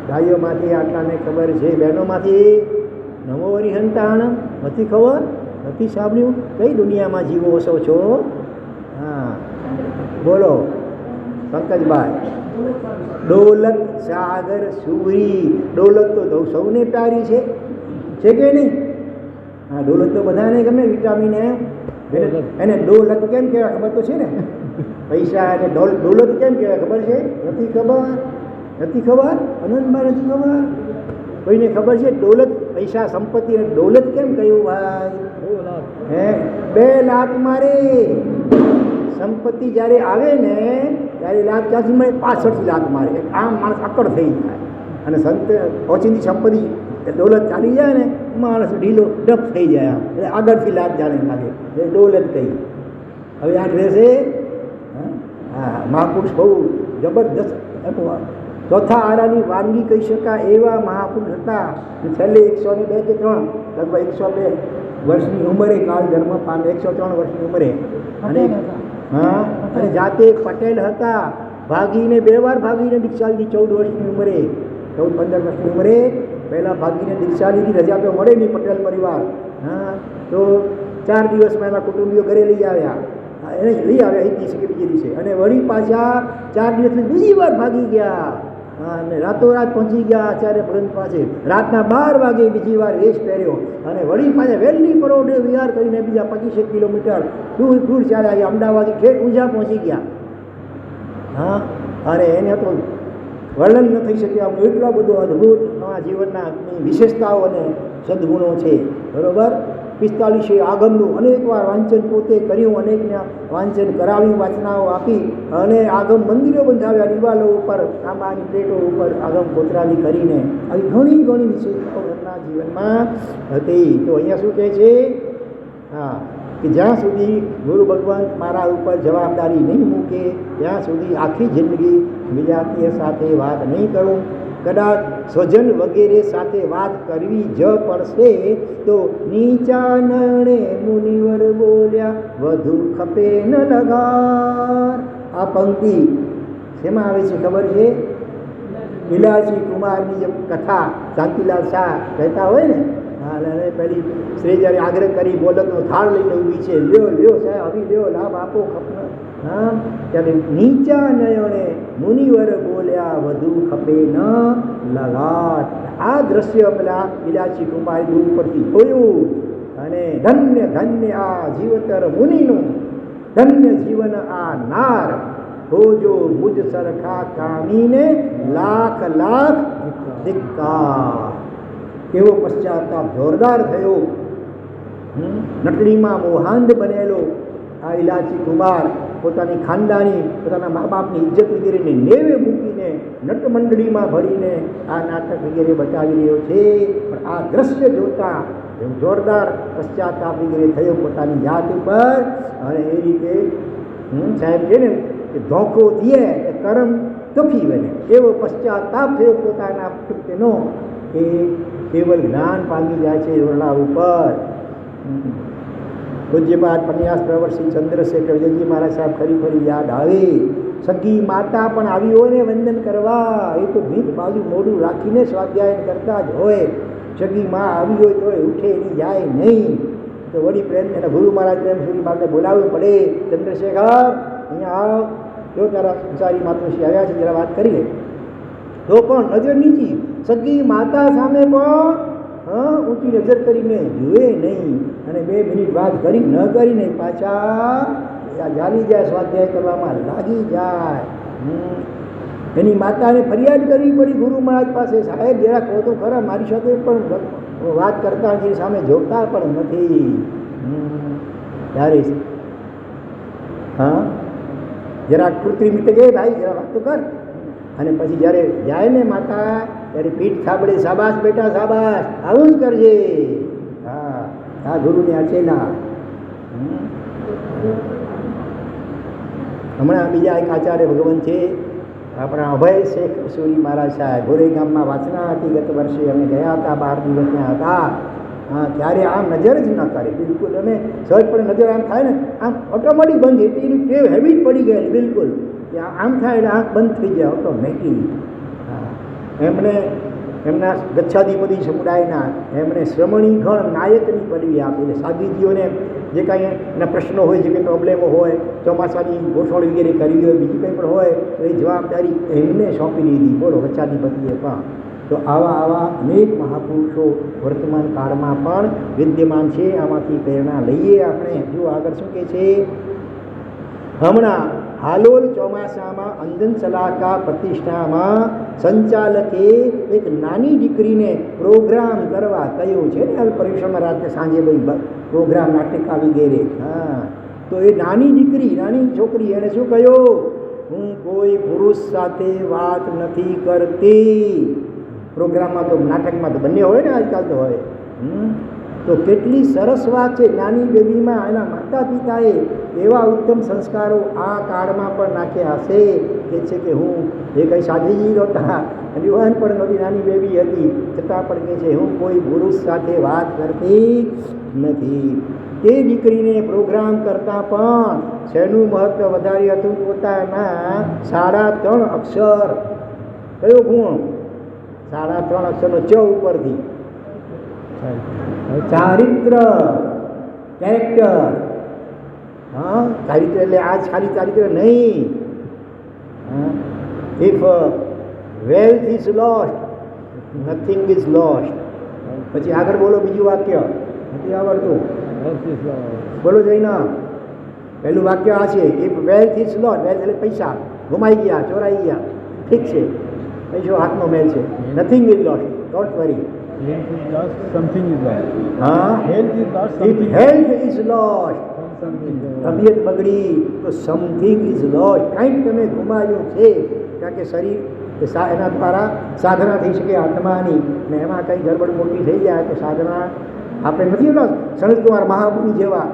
ભાઈઓમાંથી આટલાને ખબર છે, બહેનોમાંથી નમો હરિહંતાણ નથી ખબર? નથી સાંભળ્યું? કઈ દુનિયામાં જીવો છો છો? હા, બોલો પંકજભાઈ. ડોલત સાગર સુરી. ડોલત તો સૌને પ્યારી છે કે નહીં? હા, ડોલત તો બધાને ગમે, વિટામિન એને ડોલત કેમ કહેવાય ખબર તો છે ને? પૈસા અને ડોલત કેમ કહેવાય ખબર છે? નથી ખબર? નથી ખબર? અનંતભાઈ નથી ખબર? કોઈને ખબર છે? ડોલત, પૈસા સંપત્તિ અને ડોલત કેમ કહ્યું ભાઈ? 2 લાત મારે. સંપત્તિ જ્યારે આવે ને ત્યારે લાત ક્યાંથી મળે? પાછળથી લાત મારે. આમ માણસ અકડ થઈ જાય. અને સંત ઓચિંતી સંપત્તિ ડોલત ચાલી જાય ને, માણસ ઢીલો ડપ થઈ જાય. આમ એટલે આગળથી લાત જાણે લાગે, એટલે ડોલત કહી. હવે આ રહેશે. હા, મહાપુરુષ બહુ જબરદસ્ત. ચોથા આરાની વાનગી કહી શકાય એવા મહાપુરુષ હતા. છેલ્લે 102 કે 3, લગભગ 102 વર્ષની ઉંમરે કાળ ધર્મ પામે. 103 વર્ષની ઉંમરે. અને હા, અને જાતે પટેલ હતા. ભાગીને 2 વાર ભાગીને દીક્ષા લીધી. 14 વર્ષની ઉંમરે, 14-15 વર્ષની ઉંમરે પહેલાં ભાગીને દીક્ષા લીધી. રજા તો મળે નહીં પટેલ પરિવાર. હા, તો 4 દિવસમાં એના કુટુંબીઓ ઘરે લઈ આવ્યા. એને લઈ આવ્યા એક દિવસે કે બીજે દિવસે, અને વળી પાછા 4 દિવસની બીજી વાર ભાગી ગયા. અને રાતોરાત પહોંચી ગયા આચાર્ય ભગત પાસે. રાતના 12 વાગે બીજી વાર વેશ પહેર્યો અને વળી પાછા વહેલી પરોઢે વિહાર કરીને બીજા 25 કિલોમીટર દૂર દૂર ચાલ્યા. અમદાવાદથી ઠેઠ ઊંઝા પહોંચી ગયા. હા, અરે એને તો વર્ણન ન થઈ શકે. આમ એટલો બધો અદ્ભુત આ જીવનના વિશેષતાઓ અને સદગુણો છે. બરાબર. 45 આગમનું અનેકવાર વાંચન પોતે કર્યું, અનેકને વાંચન કરાવ્યું, વાચનાઓ આપી અને આગમ મંદિરો બંધાવ્યા. દિવાલો ઉપર, તાંબાની પ્લેટો ઉપર આગમ કોતરાવી કરીને આવી ઘણી ઘણી વિશેષતાઓ એમના જીવનમાં હતી. તો અહીંયા શું કહે છે? હા, કે જ્યાં સુધી ગુરુ ભગવાન મારા ઉપર જવાબદારી નહીં મૂકે ત્યાં સુધી આખી જિંદગી વિદ્યાર્થીઓ સાથે વાત નહીં કરું. કદાચ સ્વજન વગેરે સાથે વાત કરવી જ પડશે તો નીચા નયણે મુનિવર બોલ્યા વધુ ખપે ન લગાર. આ પંક્તિ શેમાં આવે છે ખબર છે? ઇલાયચી કુમારની જે કથા શાંતિલાલ શાહ કહેતા હોય ને, હા, પેલી સ્ત્રી જ્યારે આગ્રહ કરી બોલકનો થાળ લઈને ઊભી છે, લ્યો લ્યો સાહેબ આવી લ્યો, લાભ આપો ખપના. હા, ત્યારે નીચા નયણે મુનિવર બોલ્યા વધુ ખપે ન લગાટ. આ દ્રશ્ય પેલા ઇલાયચી કુમારી દૂર પરથી જોયું અને ધન્ય ધન્ય આ જીવતર મુનિનું, ધન્ય જીવન આ નાર, હોજો મુજ સરખા કામીને લાખ લાખ ધિક્કાર. કેવો પશ્ચાતાપ જોરદાર થયો. નટડીમાં મોહાંધ બનેલો આ ઇલાયચી કુમાર પોતાની ખાનદાની, પોતાના મા બાપની ઇજ્જત વગેરેને નેવે મૂકીને નટમંડળીમાં ભરીને આ નાટક વગેરે બતાવી રહ્યો છે. પણ આ દ્રશ્ય જોતા જોરદાર પશ્ચાતાપ વગેરે થયો પોતાની જાત ઉપર. અને એ રીતે સાહેબ છે ને કે ધોકો દે એ કરમ દુખી બને, એવો પશ્ચાતાપ થયો પોતાના કૃત્યનો કે કેવલ જ્ઞાન પામી જાય છે ઓરડા ઉપર. પૂજ્યપાદ પન્યાસ પ્રવર્ષી ચંદ્રશેખર વિજયજી મહારાજ સાહેબ ફરી ફરી યાદ આવે. સગી માતા પણ આવી હોય ને વંદન કરવા, એ તો ભીખ બાજુ મોઢું રાખીને સ્વાધ્યાયન કરતા જ હોય. સગી માં આવી હોય તો ઉઠે એની જાય નહીં. તો વળી પ્રેમ એના ગુરુ મહારાજ પ્રેમ સુધી મારે બોલાવવું પડે, ચંદ્રશેખર અહીંયા આવ, જો તારા સંસારી માતૃશ્રી આવ્યા છે, જરા વાત કરી લે. તો પણ નજર નીચી, સગી માતા સામે પણ ઊંચી નજર કરીને જુએ નહીં. અને 2 મિનિટ વાત કરી ન કરીને પાછા ચાલી જાય, સ્વાધ્યાય કરવામાં લાગી જાય. એની માતાને ફરિયાદ કરવી પડી ગુરુ મહારાજ પાસે, સાહેબ જરા કહો તો ખરા, મારી સાથે પણ વાત કરતા નથી, સામે જોતા પણ નથી. ત્યારે હા જરા કૃત્રિમ રીતે ગઈ, ભાઈ જરા વાત તો કર. અને પછી જ્યારે જાય ને માતા ત્યારે પીઠ થાબડે, શાબાશ બેટા શાબાશ, આવું જ કરજે. હા, આ ગુરુને આચેલા. હમણાં બીજા એક આચાર્ય ભગવાન છે આપણા અભય શેખ સુરી મહારાજ સાહેબ, ગોરેગામમાં વાસના હતી. ગત વર્ષે અમે ગયા હતા, 12 દિવસ ત્યાં હતા. હા, ત્યારે આમ નજર જ ન કરે બિલકુલ. અને સહજ પણ નજર આમ થાય ને આમ ઓટોમેટિક બંધ, એટલી ટેવ હેબિટ પડી ગયેલી બિલકુલ. આમ થાય એટલે આંખ બંધ થઈ જાય ઓટોમેટિક. હા, એમણે એમના ગચ્છાધિપતિ સમુદાયના એમણે શ્રમણી ગણ નાયકની પદવી આપી. એટલે સાધ્વીજીઓને જે કાંઈ એના પ્રશ્નો હોય, જે કંઈ પ્રોબ્લેમો હોય, ચોમાસાની ગોઠવણી વગેરે કરવી હોય, બીજી કંઈ પણ હોય તો એ જવાબદારી એમને સોંપી દીધી. બોલો, ગચ્છાધિપતિએ પણ. તો આવા અનેક મહાપુરુષો વર્તમાન કાળમાં પણ વિદ્યમાન છે. આમાંથી પ્રેરણા લઈએ આપણે. જો આગળ શું કહે છે? હમણાં હાલોલ ચોમાસામાં અંજન સલાહકા પ્રતિષ્ઠામાં સંચાલકે એક નાની દીકરીને પ્રોગ્રામ કરવા કહ્યું છે ને, હાલ પરીક્ષામાં રાત્રે સાંજે ભાઈ પ્રોગ્રામ નાટકા વગેરે. હા, તો એ નાની દીકરી, નાની છોકરી, એણે શું કહ્યું? હું કોઈ પુરુષ સાથે વાત નથી કરતી. પ્રોગ્રામમાં તો, નાટકમાં તો બંને હોય ને આજકાલ તો હોય. તો કેટલી સરસ વાત છે. નાની બેબીમાં એના માતા પિતાએ એવા ઉત્તમ સંસ્કારો આ કાળમાં પણ નાખ્યા હશે. કે છે કે હું એ કંઈ સાધીજી નહોતા, યુવાન પણ નહોતી, નાની બેબી હતી, છતાં પણ કહે છે હું કોઈ પુરુષ સાથે વાત કરતી નથી. તે દીકરીને પ્રોગ્રામ કરતાં પણ શેનું મહત્ત્વ વધારે હતું? પોતાના 3.5 અક્ષર. કયો ગુણ? 3.5 અક્ષરનો ચ ઉપરથી ચારિત્ર, કેરેક્ટર. હા, ચારિત્ર એટલે આજ ખાલી ચારિત્ર નહીં. If wealth is lost, nothing is lost. પછી આગળ બોલો બીજું વાક્ય, નથી આવડતું, બોલો જઈને. પહેલું વાક્ય આ છે, if wealth is lost, wealth એટલે પૈસા ગુમાઈ ગયા, ચોરાઈ ગયા, ઠીક છે, પૈસો હાથનો મેલ છે. Nothing is lost, don't worry. Health is lost, something is lost. હા, Health is lost, if something. Health is lost, Something. તબિયત બગડી તો સમથિંગ ઇઝ લોસ્ટ, કંઈક તમે ગુમાવ્યું છે. કારણ કે શરીર એના દ્વારા સાધના થઈ શકે આત્માની, ને એમાં કંઈ ગડબડ મોટી થઈ જાય તો સાધના આપણે નથી એટલા સનતકુમાર મહામુનિ જેવા,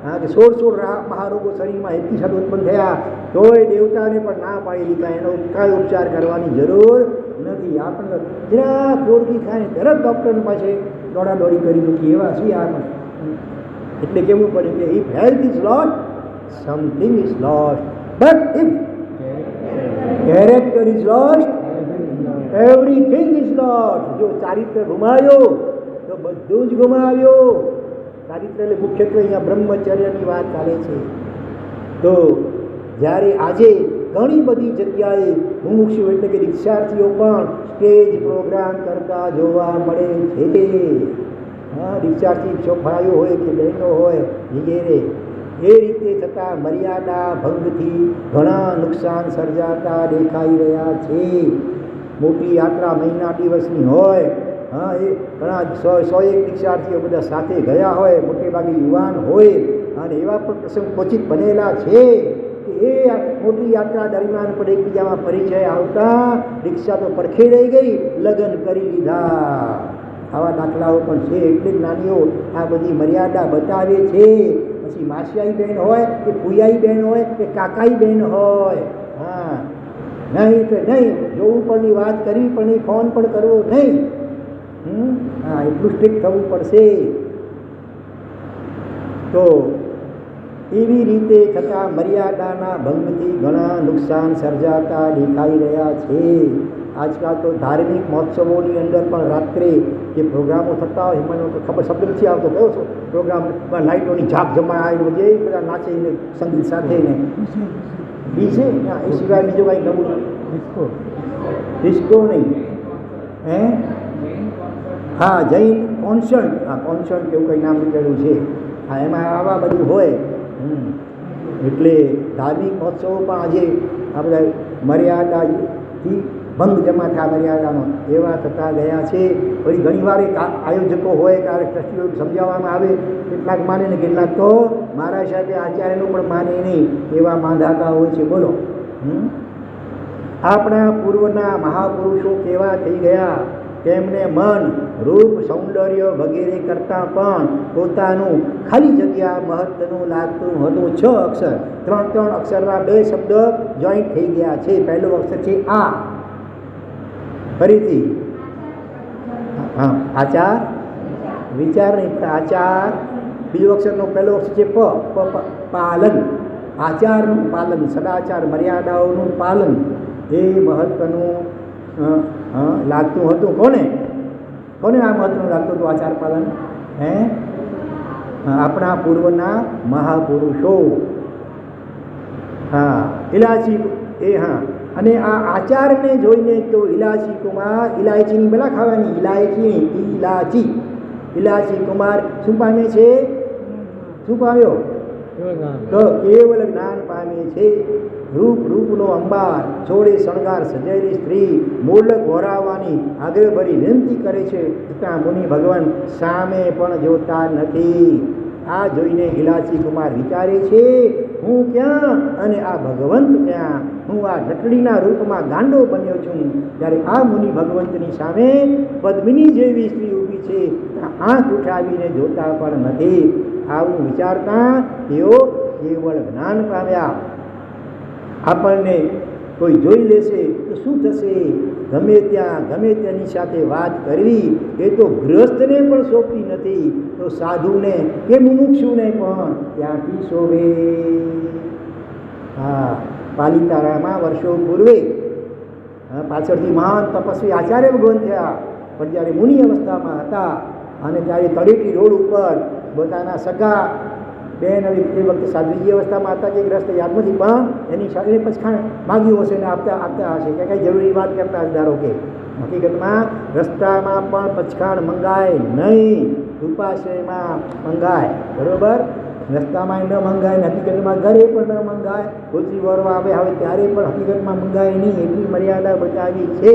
હા, કે 16 મહારોગો શરીરમાં એકી સાથે ઉત્પન્ન થયા તોય દેવતાને પણ ના પાડી દીધા, એનો કાંઈ ઉપચાર કરવાની જરૂર નથી. આપણે જરા થોડકી થાય તરત ડૉક્ટર પાસે દોડાદોડી કરી મૂકી, એવા છીએ આપણે. એટલે કેવું પડે કે if health is lost, something is lost, but if character is lost, everything is lost. જો ચારિત્ર ગુમાવ્યો તો બધું જ ગુમાવ્યું. ચારિત્ર એટલે મુખ્યત્વે અહીંયા બ્રહ્મચર્યની વાત ચાલે છે. તો જ્યારે આજે ઘણી બધી જગ્યાએ મુમુક્ષુ એટલે કે દીક્ષાર્થીઓ પણ સ્ટેજ પ્રોગ્રામ કરતા જોવા મળે છે. હા, દીક્ષાર્થી છોકરાઓ હોય કે બહેનો હોય વગેરે, એ રીતે થતાં મર્યાદા ભંગથી ઘણા નુકસાન સર્જાતા દેખાઈ રહ્યા છે. મોટી યાત્રા મહિના દિવસની હોય, હા, એ ઘણા 100-100 દીક્ષાર્થીઓ બધા સાથે ગયા હોય, મોટે ભાગે યુવાન હોય, અને એવા પણ પ્રસંગ ક્વચિત બનેલા છે કે એ મોટી યાત્રા દરમિયાન પણ એકબીજામાં પરિચય આવતા દીક્ષા તો પડખે રહી ગઈ, લગ્ન કરી લીધા. આવા દાખલાઓ પણ છે. એટલે જ્ઞાનીઓ આ બધી મર્યાદા બતાવે છે. પછી માસિયાઈ બહેન હોય કે ફૂયાઈ બહેન હોય કે કાકાઈ બહેન હોય, હા, નહીં કે નહીં, જોવું પણની વાત કરવી પણ નહીં, ફોન પણ કરવો નહીં. હા, એટલું સ્ટ્રિક્ટ થવું પડશે. તો એવી રીતે થતાં મર્યાદાના ભંગથી ઘણા નુકસાન સર્જાતા દેખાઈ રહ્યા છે. આજકાલ તો ધાર્મિક મહોત્સવોની અંદર પણ રાત્રે જે પ્રોગ્રામો થતા હોય, મને તો ખબર શબ્દ નથી આવતો કયો છો પ્રોગ્રામમાં, લાઇટોની ઝાપ જમાય બધે બધા નાચીને સંગીત સાથે ને છે. એ સિવાય બીજું કાંઈ નવું Disco. ડિસ્કો નહીં, હે, હા, જૈન કોન્સર્ટ, હા, કોન્સર્ટ કેવું કંઈ નામ નીકળ્યું છે. હા, એમાં આવા બધું હોય. એટલે ધાર્મિક મહોત્સવો પણ આજે આ બધા મર્યાદાથી ભંગ જમા થયા, મર્યાદાનો એવા થતા ગયા છે. વળી ઘણીવાર એક આયોજકો હોય, ક્યારેક ટ્રસ્ટીઓ સમજાવવામાં આવે, કેટલાક માને ને કેટલાક તો મારા સાહેબે આચાર્યનું પણ માને નહીં, એવા માંધાતા હોય છે. બોલો, આપણા પૂર્વના મહાપુરુષો કેવા થઈ ગયા, તેમને મન, રૂપ, સૌંદર્ય વગેરે કરતાં પણ પોતાનું ખાલી જગ્યા મહત્વનું લાગતું હતું. 6 અક્ષર, 3 અક્ષરના 2 શબ્દ જોઈન્ટ થઈ ગયા છે. પહેલો અક્ષર છે આ, ફરીથી હા, આચાર, વિચાર નહીં પણ આચાર. બીજો અક્ષરનો પહેલો અક્ષર છે પાલન, આચારનું પાલન, સદાચાર મર્યાદાઓનું પાલન, એ મહત્વનું લાગતું હતું. કોને આ મહત્વનું લાગતું હતું આચાર પાલન? હે, આપણા પૂર્વના મહાપુરુષો. હા, ઇલાયચી, એ હા, અને આ આચારને જોઈને તો ઇલાયચી કુમાર, ઇલાયચીની પેલા ખાવાની, ઇલાયચી કુમાર શું પામે છે? શું પામ્યો? તો કેવલ જ્ઞાન પામે છે. રૂપનો અંબાર, છોડે શણગાર સજાયેલી સ્ત્રી મોલક વરાવવાની આગ્રહભરી વિનંતી કરે છે, છતાં મુનિ ભગવાન સામે પણ જોતા નથી. આ જોઈને ઇલાયચી કુમાર વિચારે છે, હું ક્યાં અને આ ભગવંત ક્યાં? હું આ નટડીના રૂપમાં ગાંડો બન્યો છું, જ્યારે આ મુનિ ભગવંતની સામે પદ્મિની જેવી સ્ત્રી ઊભી છે, આંખ ઉઠાવીને જોતા પણ નથી. આવું વિચારતા તેઓ કેવળ જ્ઞાન પામ્યા. આપણને કોઈ જોઈ લેશે તો શું થશે? ગમે તેની સાથે વાત કરવી એ તો ગૃહસ્થને પણ શોભતી નથી, તો સાધુને કે મુમુક્ષુને પણ ત્યાંથી શોભે. હા, પાલિતાણામાં વર્ષો પૂર્વે પાછળથી મહાન તપસ્વી આચાર્ય ભગવાન થયા, પણ જ્યારે મુનિ અવસ્થામાં હતા અને ત્યારે તળેટી રોડ ઉપર પોતાના સગા બેન હવે એ વખતે સાધુજી અવસ્થામાં હતા કે ગ્રસ્ત યાદ નથી, પણ એની સાથે પછખાણ માગ્યું હશે ને આપતા હશે કે કંઈ જરૂરી વાત કરતા હશે. ધારો કે હકીકતમાં રસ્તામાં પણ પછખાણ મંગાય નહીં, ઉપાશ્રયમાં મંગાય. બરાબર, રસ્તામાં ન મંગાય ને હકીકતમાં ઘરે પણ ન મંગાય, ગોચરી વરવા આવે ત્યારે પણ હકીકતમાં મંગાય નહીં, એટલી મર્યાદા બતાવી છે.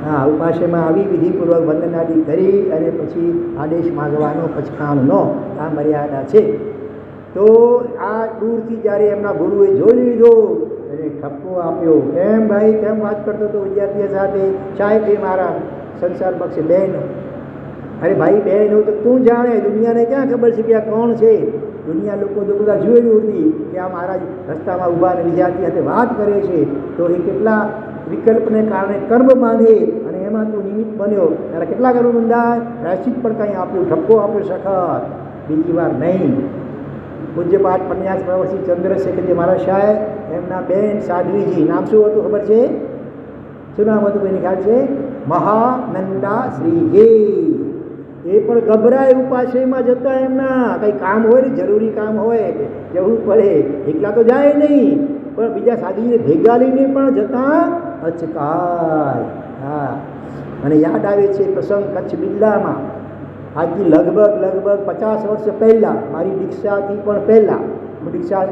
હા, ઉપાશ્રયમાં આવી વિધિપૂર્વક વંદનાદિ કરી અને પછી આદેશ માગવાનો પછખાણનો આ મર્યાદા છે. તો આ દૂરથી જ્યારે એમના ગુરુએ જોઈ લીધો એને ઠપકો આપ્યો, કેમ ભાઈ કેમ વાત કરતો હતો વિદ્યાર્થીઓ સાથે? સાહેબ એ મારા સંસાર પક્ષે બહેન. અરે ભાઈ બહેન હોય તો તું જાણે, દુનિયાને ક્યાં ખબર છે કે આ કોણ છે? દુનિયા લોકો તો બધા જોયેલું હતી કે આ મહારાજ રસ્તામાં ઊભા અને વિદ્યાર્થી સાથે વાત કરે છે, તો એ કેટલા વિકલ્પને કારણે કર્મ બાંધે અને એમાં તું નિમિત્ત બન્યો. ત્યારે કેટલા કર્મ બંધાય? પ્રાયશ્ચિત પણ કંઈ આપ્યું, ઠપકો આપ્યો સખત, બીજી વાર નહીં. પૂજ્યપાઠ પન્યાસ પ્રવર્ષી ચંદ્રશેખરજી મહારાજ સાહેબ, એમના બેન સાધ્વીજી, નામ શું હતું ખબર છે? શું નામ હતું કોઈને ખ્યાલ છે? મહાનંદા શ્રીજી. એ પણ ગભરાય ઉપાશ્રયમાં જતા, એમના કંઈ કામ હોય ને, જરૂરી કામ હોય જવું પડે, એકલા તો જાય નહીં, પણ બીજા સાધુજીને ભેગા લઈને પણ જતા અચકાય. હા, અને યાદ આવે છે પ્રસંગ કચ્છ બિલ્લામાં, આજથી લગભગ 50 વર્ષ પહેલાં, મારી દીક્ષાથી પણ પહેલાં, હું દીક્ષા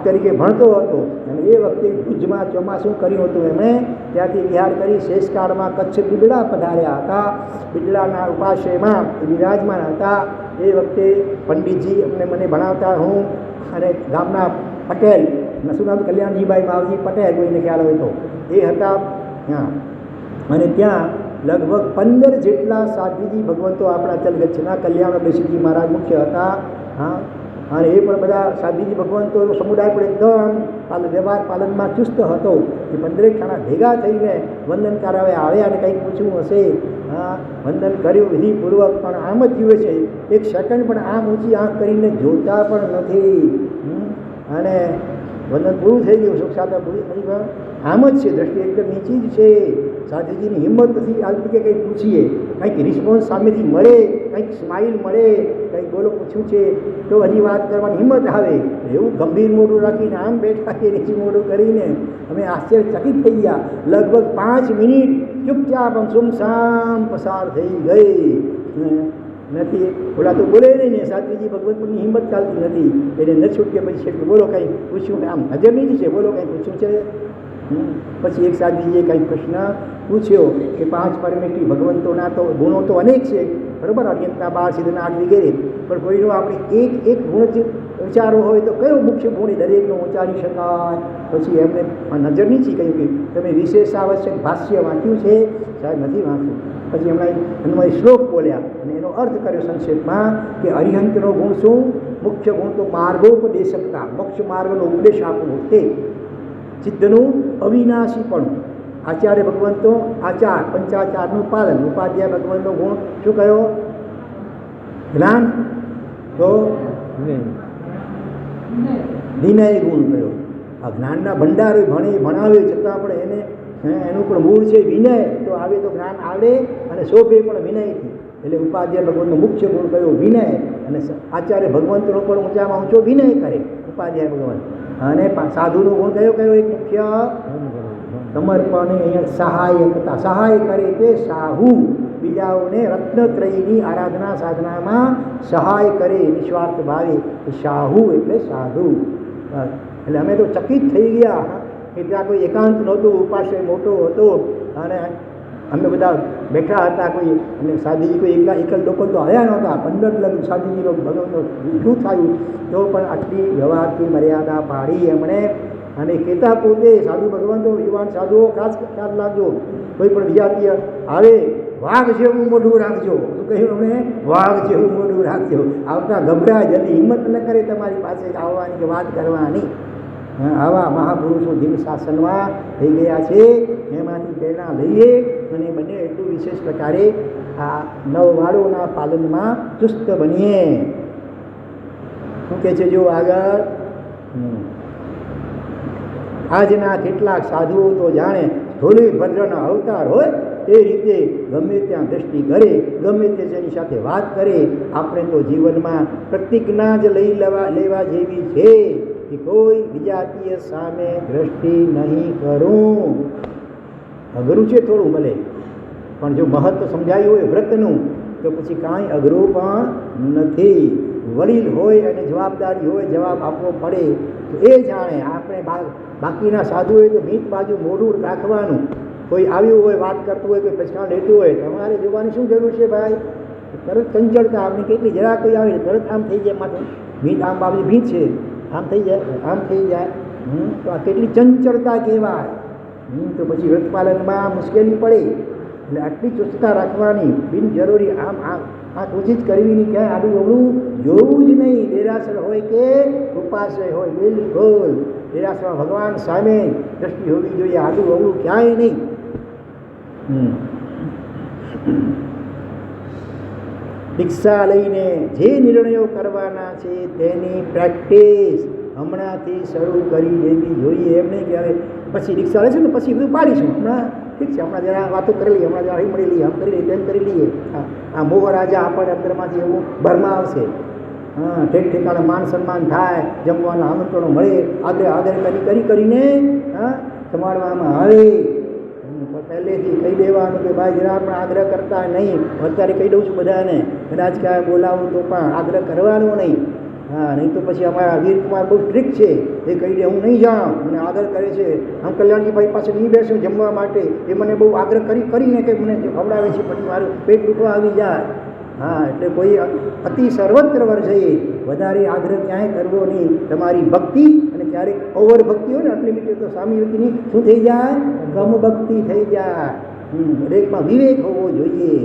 તરીકે ભણતો હતો અને એ વખતે ભુજમાં ચોમાસું કર્યું હતું. એમણે ત્યાંથી વિહાર કરી શેષકાળમાં કચ્છ બિદડા પધાર્યા હતા. બિદડાના ઉપાશ્રયમાં વિરાજમાન હતા. એ વખતે પંડિતજી મને ભણાવતા, હું અને ગામના પટેલ, શું નામ? કલ્યાણજીભાઈ માવજી પટેલ, કોઈને ખ્યાલ હોય તો, એ હતા. હા, અને ત્યાં લગભગ 15 જેટલા સાધ્વીજી ભગવંતો આપણા ચલગચ્છના કલ્યાણ દેશીજી મહારાજ મુખ્ય હતા. હા, અને એ પણ બધા સાધ્વીજી ભગવંતોનો સમુદાય પણ એકદમ વ્યવહાર પાલનમાં ચુસ્ત હતો. એ 15 ખાના ભેગા થઈને વંદન કરાવ્યા, આવ્યા અને કંઈક પૂછવું હશે. હા, વંદન કર્યું વિધિપૂર્વક, પણ આમ જ જીવે છે, એક સેકન્ડ પણ આમ ઊંચી આંખ કરીને જોતા પણ નથી. અને વંદન પૂરું થઈ ગયું, સુખ સાધના પૂરી થઈ, પણ આમ જ છે, દ્રષ્ટિ એકદમ નીચી જ છે. સાધુજીની હિંમત નથી આવતી કે કંઈક પૂછીએ, કંઈક રિસ્પોન્સ સામેથી મળે, કંઈક સ્માઇલ મળે, કંઈક બોલો પૂછ્યું છે તો હજી વાત કરવાની હિંમત આવે. એવું ગંભીર મોઢું રાખીને આમ બેઠા કે નીચું મોઢું કરીને અમે આશ્ચર્યચકિત થઈ ગયા. લગભગ 5 મિનિટ ચૂપચાપ આમ સુમસામ પસાર થઈ ગઈ. નથી ઓલા તો બોલે નહીં ને, સાધ્વીજી ભગવંતની હિંમત ચાલતી નથી, એને ન છૂટકે પછી છે બોલો કંઈ પૂછ્યું, આમ હાજર નહીં છે, બોલો કંઈ પૂછ્યું છે. પછી એક સાધ્વીજીએ કંઈક પ્રશ્ન પૂછ્યો કે 5 પરમેષ્ઠી ભગવંતોના તો ગુણો તો અનેક છે, બરાબર, અર્યંતના 12 સિદ્ધના 8 વગેરે, પણ કોઈનો આપણે એક ગુણ જ ઉચ્ચારવો હોય તો કયો મુખ્ય ગુણ એ દરેકનો ઉચ્ચારી શકાય? પછી એમને નજર નીચી કહ્યું કે તમે વિશેષ આવશ્યક ભાષ્ય વાંચ્યું છે? સાહેબ નથી વાંચ્યું. પછી એમણે એનો શ્લોક બોલ્યા અને એનો અર્થ કર્યો સંક્ષેપમાં કે અરિહંતનો ગુણ શું? મુખ્ય ગુણ તો માર્ગોપદેશકતા, મોક્ષ માર્ગનો ઉપદેશ આપવો, તે સિદ્ધનું અવિનાશીપણું, આચાર્ય ભગવંતો આચાર પંચાચારનું પાલન, ઉપાધ્યાય ભગવંતનો ગુણ શું કયો? જ્ઞાન, તો વિનય ગુણ કયો? આ જ્ઞાનના ભંડારો ભણાવે છતાં પણ એને એનું પણ મૂળ છે વિનય, તો આવે તો જ્ઞાન આવડે અને શોભે પણ વિનયથી. એટલે ઉપાધ્યાય ભગવંતનો મુખ્ય ગુણ કયો? વિનય. અને આચાર્ય ભગવંતનો પણ ઊંચામાં ઊંચો વિનય કરે ઉપાધ્યાય ભગવંત. અને સાધુનો ગુણ કયો એક મુખ્ય? સમર્પણ. અહીંયા સહાયકતા, સહાય કરે તે સાહુ, બીજાઓને રત્નત્રયની આરાધના સાધનામાં સહાય કરે નિસ્વાર્થ ભાવે, એ સાહુ એટલે સાધુ. એટલે અમે તો ચકિત થઈ ગયા કે ત્યાં કોઈ એકાંત નહોતું, ઉપાશ્રય મોટો હતો અને અમે બધા બેઠા હતા. કોઈ અને સાધુજી કોઈ એકલ લોકો તો આવ્યા નહોતા. 15 લગ્ન સાધુજીનો ભગવંતનો શું થયું તો પણ આટલી વ્યવહારથી મર્યાદા પાડી એમણે. અને કહેતા પોતે સાધુ ભગવંતો, યુવાન સાધુઓ ખાસ ખ્યાલ રાખજો, કોઈ પણ વિજાતીય આવે વાઘ જેવું મોઢું રાખજો. શું કહ્યું એમણે? વાઘ જેવું મોઢું રાખજો. આવતા ગભરાય, જલ્દી હિંમત ન કરે તમારી પાસે આવવાની કે વાત કરવાની. આવા મહાપુરુષો જીવ શાસનમાં થઈ ગયા છે, એમાંથી પ્રેરણા લઈએ અને બને એટલું વિશેષ પ્રકારે આ નવવાળોના પાલનમાં ચુસ્ત બનીએ. શું કહે છે જો આગળ? આજના કેટલાક સાધુઓ તો જાણે ધોલી ભદ્રના અવતાર હોય એ રીતે ગમે ત્યાં દ્રષ્ટિ કરે, ગમે તે જેની સાથે વાત કરે, આપણે તો જીવનમાં પ્રતિજ્ઞા જ લેવા જેવી છે કે કોઈ વિજાતીય સામે દ્રષ્ટિ નહીં કરું. અઘરું છે થોડું ભલે, પણ જો મહત્વ સમજાયું હોય વ્રતનું તો પછી કાંઈ અઘરું પણ નથી. વડીલ હોય અને જવાબદારી હોય, જવાબ આપવો પડે તો એ જાણે. આપણે બાકીના સાધુ હોય તો ભીત બાજુ મોઢું રાખવાનું. કોઈ આવ્યું હોય, વાત કરતું હોય, કોઈ પ્રશ્ન લેતું હોય, તમારે જોવાની શું જરૂર છે ભાઈ? તરત ચંચળતા આપણી કેટલી, જરા કોઈ આવે તરત આમ થઈ જાય માથું, ભીત આમ બાબી ભીત છે, આમ થઈ જાય, આમ થઈ જાય. તો આ કેટલી ચંચળતા કહેવાય. તો પછી વ્રત પાલનમાં મુશ્કેલી પડે. એટલે આટલી ચુસ્તતા રાખવાની, બિનજરૂરી આમ આંખ ઊંચી જ કરવી નહીં, ક્યાંય આડું અવળું જોવું જ નહીં. દેરાસર હોય કે ઉપાશ્રય હોય, બિલકુલ દેરાસરમાં ભગવાન સામે દ્રષ્ટિ હોવી જોઈએ, આડું અવળું ક્યાંય નહીં. દીક્ષા લઈને જે નિર્ણયો કરવાના છે તેની પ્રેક્ટિસ હમણાંથી શરૂ કરી દેવી જોઈએ. એમ નહીં કે હવે પછી દીક્ષા લેશું ને પછી બધું પાડીશું. હમણાં ઠીક છે, હમણાં જરા વાતો કરી લઈએ, હમણાં જરા મળી લઈએ, આમ કરી લઈએ, તેમ કરી લઈએ. આ મોહ રાજા આપણને અંદરમાંથી એવું ભરમાં આવશે. ઠેક ઠેકાણે માન સન્માન થાય, જમવાના આમંત્રણો મળે, આગ્રહ કરીને સંભાળવામાં આવે. પહેલેથી કહી દેવાનું કે ભાઈ જરા પણ આગ્રહ કરતા નહીં. અત્યારે કહી દઉં છું બધાને, કદાચ ક્યાંય બોલાવું તો પણ આગ્રહ કરવાનો નહીં. નહીં તો પછી અમારા વીરકુમાર બહુ સ્ટ્રિક્ટ છે, એ કહી દે હું નહીં જાઉં, મને આગ્રહ કરે છે. આમ કલ્યાણજીભાઈ પાસે નહીં બેસું જમવા માટે, એ મને બહુ આગ્રહ કરીને કે મને ખવડાવે છે, પછી મારું પેટ દુખવા આવી જાય. એટલે કોઈ અતિ સર્વત્ર વર્જયે, વધારે આગ્રહ ક્યાંય કરવો નહીં. તમારી ભક્તિ, અને ક્યારેક ઓવર ભક્તિ હોય ને અનલિમિટેડ, તો સ્વામી યુતિની શું થઈ જાય? કમ ભક્તિ થઈ જાય. દરેકમાં વિવેક હોવો જોઈએ.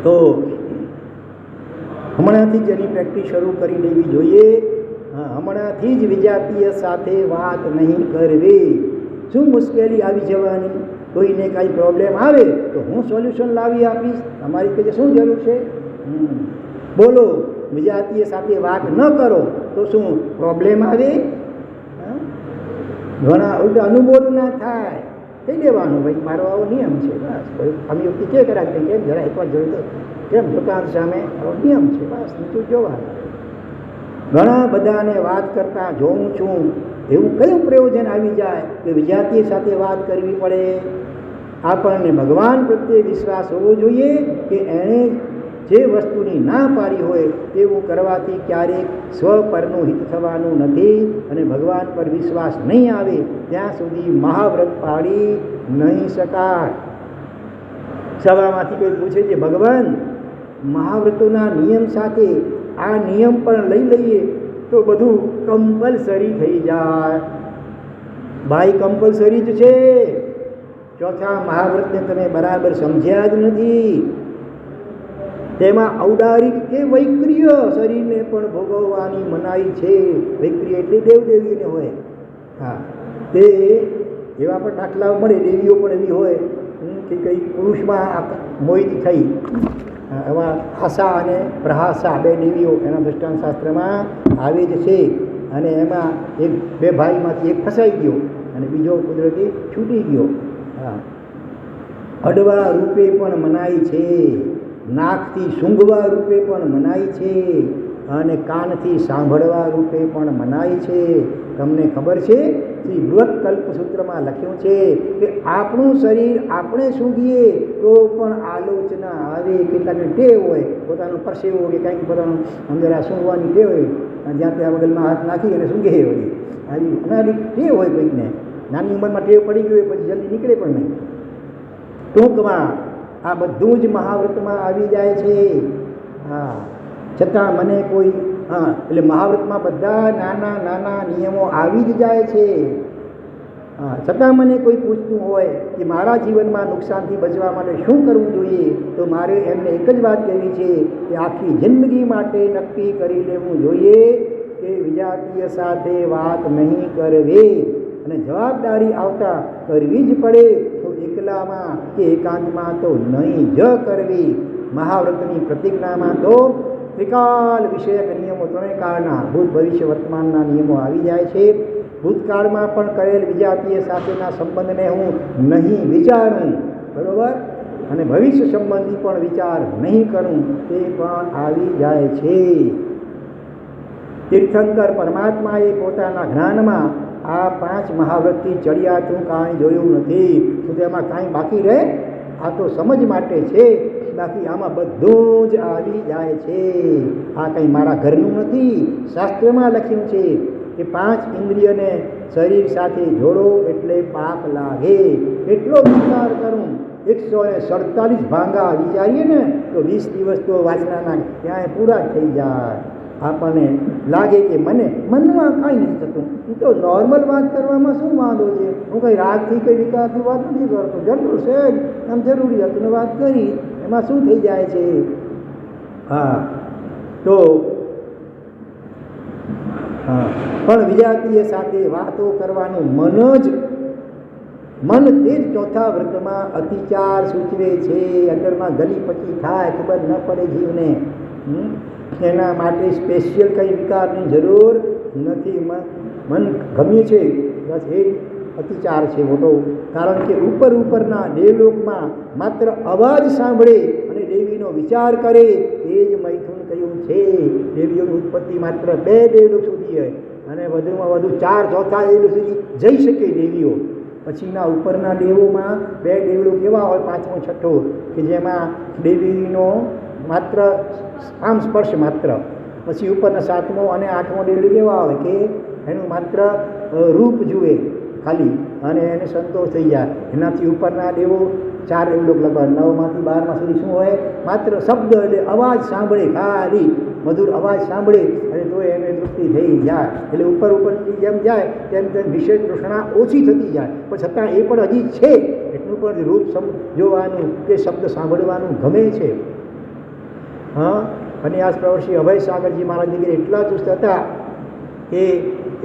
તો હમણાંથી જ એની પ્રેક્ટિસ શરૂ કરી દેવી જોઈએ. હમણાંથી જ વિજાતીય સાથે વાત નહીં કરવી. શું મુશ્કેલી આવી જવાની? કોઈને કાંઈ પ્રોબ્લેમ આવે તો હું સોલ્યુશન લાવી આપીશ, તમારી કહે શું જરૂર છે? બોલો. વિજાતીય સાથે વાત ન કરો તો શું પ્રોબ્લેમ આવે? ઘણા ઉલટા અનુભવ ના થાય. કહી દેવાનું ભાઈ મારો આવો નિયમ છે, બસ. સ્વામી યુક્તિ કે કરાય કેમ જરા એકવાર જોયું તો કેમ દુકાન સામે આવો નિયમ છે, બસ. નીચું જોવાનું. ઘણા બધાને વાત કરતા જોઉં છું. એવું કયું પ્રયોજન આવી જાય કે વિજાતીય સાથે વાત કરવી પડે? આપણને ભગવાન પ્રત્યે વિશ્વાસ હોવો જોઈએ કે એણે જે વસ્તુની ના પાડી હોય તેવું કરવાથી ક્યારેક સ્વ પરનું હિત થવાનું નથી. અને ભગવાન પર વિશ્વાસ નહીં આવે ત્યાં સુધી મહાવ્રત પાડી નહીં શકાય. સભામાંથી કોઈ પૂછે છે ભગવાન મહાવ્રતોના નિયમ સાથે આ નિયમ પણ લઈ લઈએ તો બધું કમ્પલસરી થઈ જાય. ભાઈ કમ્પલસરી જ છે. ચોથા મહાવ્રતને તમે બરાબર સમજ્યા જ નથી. તેમાં ઔદારિક કે વૈક્રિય શરીરને પણ ભોગવવાની મનાઈ છે. વૈક્રિય એટલે દેવદેવીને હોય. તે એવા પણ દાખલાઓ મળે. દેવીઓ પણ એવી હોય કે કંઈ પુરુષમાં મોહિત થઈ. એવા આશા અને પ્રહાસા બે દેવીઓ એના દૃષ્ટાંત શાસ્ત્રમાં આવે જ છે. અને એમાં બે ભાઈમાંથી એક ફસાઈ ગયો અને બીજો કુદરતી છૂટી ગયો. અડવા રૂપે પણ મનાઈ છે, નાકથી સૂંઘવા રૂપે પણ મનાઈ છે, અને કાનથી સાંભળવા રૂપે પણ મનાઈ છે. તમને ખબર છે શ્રી બૃહત કલ્પસૂત્રમાં લખ્યું છે કે આપણું શરીર આપણે સૂંઘીએ તો પણ આલોચના આવે. કેટલાકને ટેવ હોય પોતાનું પરસેવો કે કાંઈક પોતાનું અંદર આ સૂંઘવાની ટેવ હોય, જ્યાં ત્યાં વગલમાં હાથ નાખી અને સૂંઘે હોય. આવી અનારી ટેવ હોય કોઈકને. નાની ઉંમરમાં ટેવ પડી ગઈ હોય પછી જલ્દી નીકળે પણ નહીં. ટૂંકમાં આ બધું જ મહાવ્રતમાં આવી જાય છે. છતાં મને કોઈ એટલે મહાવ્રતમાં બધા નાના નાના નિયમો આવી જ જાય છે. છતાં મને કોઈ પૂછતું હોય કે મારા જીવનમાં નુકસાનથી બચવા માટે શું કરવું જોઈએ, તો મારે એમને એક જ વાત કહેવી છે કે આખી જિંદગી માટે નક્કી કરી લેવું જોઈએ કે વિજાતીય સાથે વાત નહીં કરવી. અને જવાબદારી આવતા કરવી જ પડે તો એકલામાં કે એકાંતમાં તો નહીં જ કરવી. મહાવ્રતની પ્રતિજ્ઞામાં તો ત્રિકાલ વિષયક નિયમો, ત્રણેય કાળના ભૂત ભવિષ્ય વર્તમાનના નિયમો આવી જાય છે. ભૂતકાળમાં પણ કરેલ વિજાતીય સાથેના સંબંધને હું નહીં વિચારું બરાબર, અને ભવિષ્ય સંબંધી પણ વિચાર નહીં કરું તે પણ આવી જાય છે. તીર્થંકર પરમાત્માએ પોતાના જ્ઞાનમાં આ 5 મહાવ્રતથી ચડિયાતું કાંઈ જોયું નથી. તો તેમાં કાંઈ બાકી રહે? આ તો સમજ માટે છે, બાકી આમાં બધું જ આવી જાય છે. આ કંઈ મારા ઘરનું નથી, શાસ્ત્રમાં લખ્યું છે કે 5 ઇન્દ્રિયને શરીર સાથે જોડો એટલે પાપ લાગે. એટલો વિચાર કરું, 147 ભાંગા વિચારીએ ને તો 20 દિવસ તો વાસનાના ક્યાંય પૂરા થઈ જાય. આપણને લાગે કે મને મનમાં કાંઈ નથી થતું, હું તો નોર્મલ વાત કરવામાં શું વાંધો છે, હું કંઈ રાગથી કંઈ વિકાસની વાત નથી કરતો, જરૂર છે જ, આમ જરૂરિયાતની વાત કરી એમાં શું થઈ જાય છે. હા, તો હા, પણ વિજાતીય સાથે વાતો કરવાનું મન તે જ ચોથા વ્રતમાં અતિચાર સૂચવે છે. અંદરમાં ગલી પચી થાય, ખબર ન પડે જીવને. એના માટે સ્પેશિયલ કંઈ વિકારની જરૂર નથી. મન ગમે છે બસ એ જ અતિચાર છે મોટો. કારણ કે ઉપરના દેવલોકમાં માત્ર અવાજ સાંભળે અને દેવીનો વિચાર કરે એ જ મૈથુન કહ્યું છે. દેવીઓની ઉત્પત્તિ માત્ર 2 દેવલોક સુધી હોય અને વધુમાં વધુ 4 ચોથા દેવલોક સુધી જઈ શકે દેવીઓ. પછીના ઉપરના દેવોમાં 2 દેવલોક એવા હોય, 5મો 6ઠો, કે જેમાં દેવીનો માત્ર આમ સ્પર્શ માત્ર. પછી ઉપરના 7મો અને 8મો દેવલોક એવા હોય કે એનું માત્ર રૂપ જુએ ખાલી અને એને સંતોષ થઈ જાય. એનાથી ઉપરના દેવો 4 દેવલોક લગભગ 9માંથી 12મા સુધી શું હોય? માત્ર શબ્દ એટલે અવાજ સાંભળે, ખાલી મધુર અવાજ સાંભળે અને તો એને તૃપ્તિ થઈ જાય. એટલે ઉપરની જેમ જાય તેમ તેમ વિશેષ તૃષ્ણા ઓછી થતી જાય, પણ છતાં એ પણ હજી છે. એટલું પણ રૂપ જોવાનું કે શબ્દ સાંભળવાનું ગમે છે. હા, કન્યાસ પ્રવર્ષી અભય સાગરજી મહારાજ વગેરે એટલા ચુસ્ત હતા કે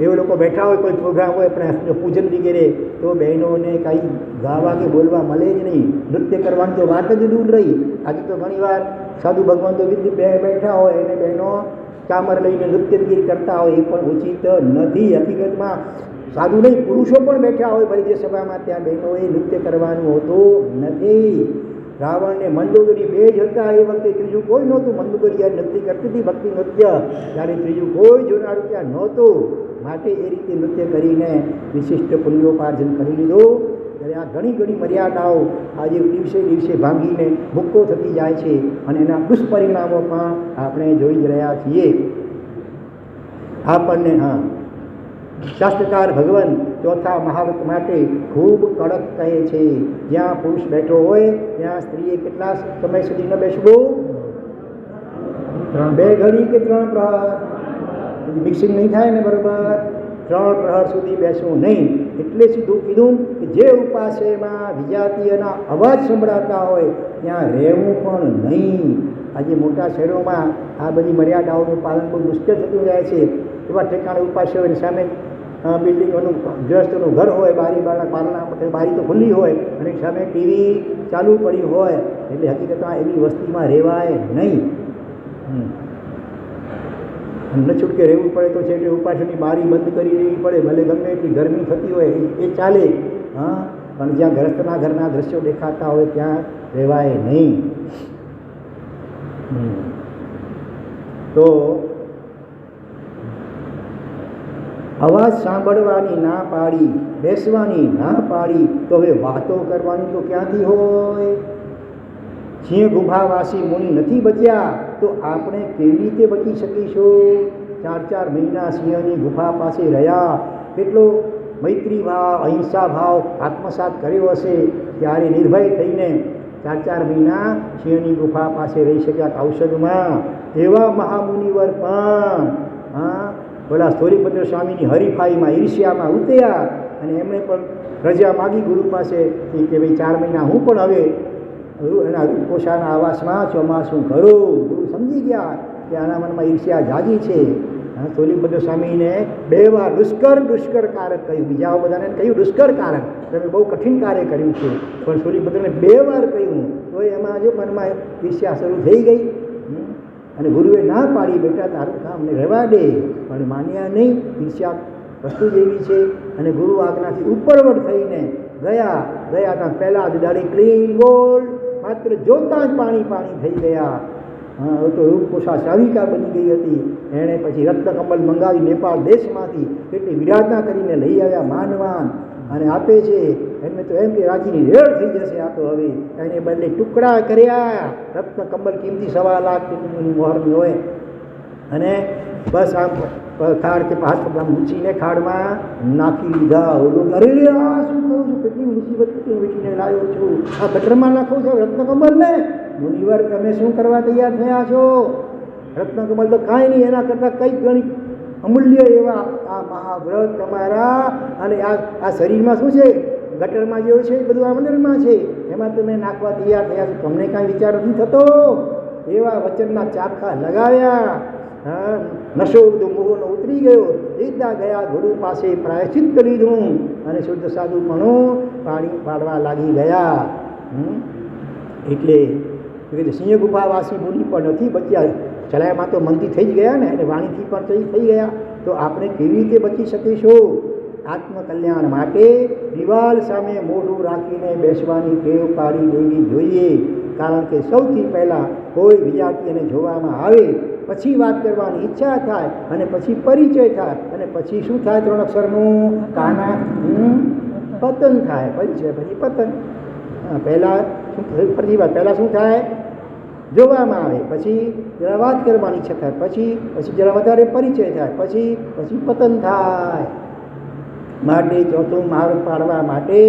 એવો લોકો બેઠા હોય, કોઈ પ્રોગ્રામ હોય પણ પૂજન વગેરે, તો બહેનોને કાંઈ ગાવા કે બોલવા મળે જ નહીં. નૃત્ય કરવાની તો વાત જ દૂર રહી. આજે તો ઘણીવાર સાધુ ભગવાન તો બેઠા હોય અને બહેનો ચામર લઈને નૃત્યગીરી કરતા હોય, એ પણ ઉચિત નથી. હકીકતમાં સાધુ નહીં, પુરુષો પણ બેઠા હોય બધી સભામાં, ત્યાં બહેનોએ નૃત્ય કરવાનું હોતું નથી. રાવણને મંદોદરી 2 જ હતા એ વખતે, ત્રીજું કોઈ નહોતું. મંદોદરી નૃત્ય કરતી હતી, ભક્તિ નૃત્ય, ત્યારે ત્રીજું કોઈ જોનારું ત્યાં નહોતું. માટે એ રીતે નૃત્ય કરીને વિશિષ્ટ પુણ્યોપાર્જન કરી લીધું. ત્યારે આ ઘણી મર્યાદાઓ આજે દિવસે ભાંગીને ભૂક્કો થતી જાય છે અને એના દુષ્પરિણામો પણ આપણે જોઈ જ રહ્યા છીએ. આપણને હા, શાસ્ત્રકાર ભગવાન ચોથા મહાવ્રત માટે ખૂબ કડક કહે છે. જ્યાં પુરુષ બેઠો હોય ત્યાં સ્ત્રીએ કેટલા સમય સુધી ન બેસવું? 2 ઘડી કે 3 પ્રહર? મિક્સિંગ નહીં થાય ને, બરાબર? 3 પ્રહર સુધી બેસવું નહીં. એટલે સીધું કીધું કે જે ઉપાસેમાં વિજાતીયના અવાજ સંભળાતા હોય ત્યાં રહેવું પણ નહીં. આજે મોટા શહેરોમાં આ બધી મર્યાદાઓનું પાલન બહુ મુશ્કેલ થતું જાય છે. એવા ઠેકાણે ઉપાસ્યો હોય, સામે બિલ્ડિંગોનું ગૃહસ્થનું ઘર હોય, બારી તો ખુલ્લી હોય અને સામે ટીવી ચાલુ પડી હોય, એટલે હકીકતમાં એવી વસ્તીમાં રહેવાય નહીં. ન છૂટકે રહેવું પડે તો છે એટલે ઉપાસની બારી બંધ કરી દેવી પડે, ભલે ગમે એટલી ગરમી થતી હોય એ ચાલે. હા, પણ જ્યાં ગ્રસ્તના ઘરના દ્રશ્યો દેખાતા હોય ત્યાં રહેવાય નહીં. તો અવાજ સાંભળવાની ના પાડી, બેસવાની ના પાડી, તો હવે વાતો કરવાની તો ક્યાંથી હોય? સિંહ ગુફાવાસી મુનિ નથી બચ્યા તો આપણે કેવી રીતે બચી શકીશું? 4 મહિના સિંહની ગુફા પાસે રહ્યા, કેટલો મૈત્રી ભાવ, અહિંસા ભાવ આત્મસાત કર્યો હશે, ત્યારે નિર્ભય થઈને 4 મહિના સિંહની ગુફા પાસે રહી શક્યા ઔષધમાં. એવા મહામુનિવર પણ હા, પેલા સ્તોરીપત્ર સ્વામીની હરીફાઈમાં ઈર્ષ્યામાં ઉતર્યા અને એમણે પણ રજા માગી ગુરુ પાસે કે ભાઈ 4 મહિના હું પણ હવે એના રૂપકોશાના આવાસમાં ચોમાસું કરું. ગુરુ સમજી ગયા કે આના મનમાં ઈર્ષ્યા જાગી છે. સ્તોરીપત્ર સ્વામીને 2 વાર દુષ્કર કારક કહ્યું. બીજાઓ બધાને કહ્યું દુષ્કર કારક, તમે બહુ કઠિન કાર્ય કર્યું છે, પણ સ્તોરીપત્રને 2 વાર કહ્યું તો એમાં જો મનમાં ઈર્ષ્યા શરૂ થઈ ગઈ અને ગુરુએ ના પાડી, બેટા તારું કામ ને રહેવા દે, પણ માન્યા નહીં. ઈર્ષ્યા વસ્તુ જેવી છે અને ગુરુ આજ્ઞાથી ઉપરવટ થઈને ગયા ત્યાં પહેલાં જ દાડી ક્લીન ગોલ્ડ, માત્ર જોતાં જ પાણી પાણી થઈ ગયા. હા, તો રૂપકુશા સાવિકા બની ગઈ હતી. એણે પછી રત્નકમલ મંગાવી નેપાળ દેશમાંથી કેટલી વિરાધના કરીને લઈ આવ્યા માનવાન અને આપે છે. એમને તો એમ કે રાજીની રેડ થઈ જશે આ તો. હવે એને બદલે ટુકડા કર્યા. રત્નકમલ કિંમતી 1.25 લાખની મોહરની હોય અને બસ આમ ખાડ કે હાથ આમ ઊંચીને ખાડમાં નાખી દીધા. ઓલો અરે આ શું કરું છું, કેટલી મુસીબત વીટીને લાવ્યો છું, આ ગટરમાં નાખો છો રત્નકમલને. મુનિવર તમે શું કરવા તૈયાર થયા છો? રત્નકમલ તો કાંઈ નહીં, એના કરતાં કંઈક ગણી અમૂલ્ય એવા આ મહાવ્રત તમારા. અને આ શરીરમાં શું છે, ગટરમાં જેવું છે બધું આ મંદિરમાં છે, એમાં તમે નાખવા તૈયાર થયા છો. તમને કાંઈ વિચાર નથી થતો? એવા વચનના ચાખા લગાવ્યા. હા, નશો બધો મોહનો ઉતરી ગયો. સીધા ગયા ગુરુ પાસે પ્રાયશ્ચિત કરી લીધું અને શુદ્ધ સાધુપણું પાણી પાડવા લાગી ગયા. એટલે સિંહ ગુફાવાસી મુનિ પણ નથી બચ્યા. ચલાયમાં તો મનથી થઈ જ ગયા ને, અને વાણીથી પણ થઈ ગયા. તો આપણે કેવી રીતે બચી શકીશું? આત્મકલ્યાણ માટે દિવાલ સામે મોઢું રાખીને બેસવાની ટેવ પાડી દેવી જોઈએ. કારણ કે સૌથી પહેલાં કોઈ વિજાતીને જોવામાં આવે, પછી વાત કરવાની ઈચ્છા થાય, અને પછી પરિચય થાય, અને પછી શું થાય? 3 અક્ષરનું કાના પતન થાય. પરિચય પછી પતન. પહેલાં પહેલાં શું થાય? જોવામાં આવે, પછી જરા વાત કરવાની ઈચ્છા થાય, પછી જરા વધારે પરિચય થાય, પછી પતન થાય. માટે ચોથું માર્ગ પાડવા માટે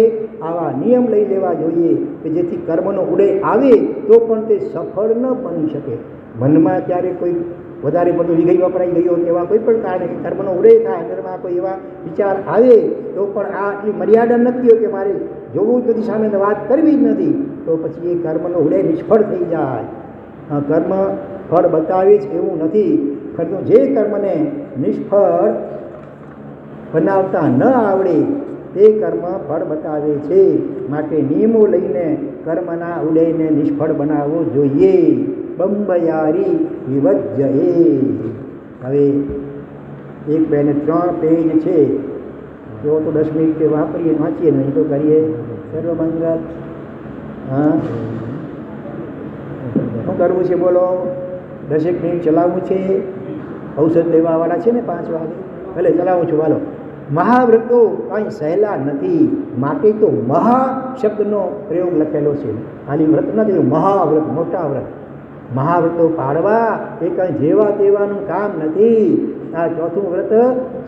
આવા નિયમ લઈ લેવા જોઈએ કે જેથી કર્મનો ઉદય આવે તો પણ તે સફળ ન બની શકે. મનમાં ત્યારે કોઈ વધારે બધું વિગઈ વપરાઈ ગયો કે એવા કોઈ પણ કારણે કર્મનો ઉદય થાય, અંદરમાં કોઈ એવા વિચાર આવે તો પણ આ આટલી મર્યાદા નથી હોય કે મારે જોવું જ નથી, સામે વાત કરવી જ નથી, તો પછી એ કર્મનો ઉદય નિષ્ફળ થઈ જાય. કર્મ ફળ બતાવે જ એવું નથી. જે કર્મને નિષ્ફળ બનાવતા ન આવડે તે કર્મ ફળ બતાવે છે. માટે નિયમો લઈને કર્મના ઉદયને નિષ્ફળ બનાવવો જોઈએ. બંબયારી વિવજ્ય. હવે 1, 2 ને 3 પેજ છે. જો તો 10 મિનિટ વાપરીએ, વાંચીએ, નહીં તો કરીએ સર્વમંગલ. હા, શું કરવું છે બોલો? 10 મિનિટ ચલાવવું છે. ઔષધ લેવાવાળા છે ને 5 વાગે. ભલે ચલાવું છું. વાલો, મહાવ્રતો કાંઈ સહેલા નથી. માટે તો મહા શબ્દનો પ્રયોગ લખેલો છે. ખાલી વ્રત નથી, મહાવ્રત, મોટા વ્રત. મહાવ્રતો પાડવા એ કાંઈ જેવા તેવાનું કામ નથી. આ ચોથું વ્રત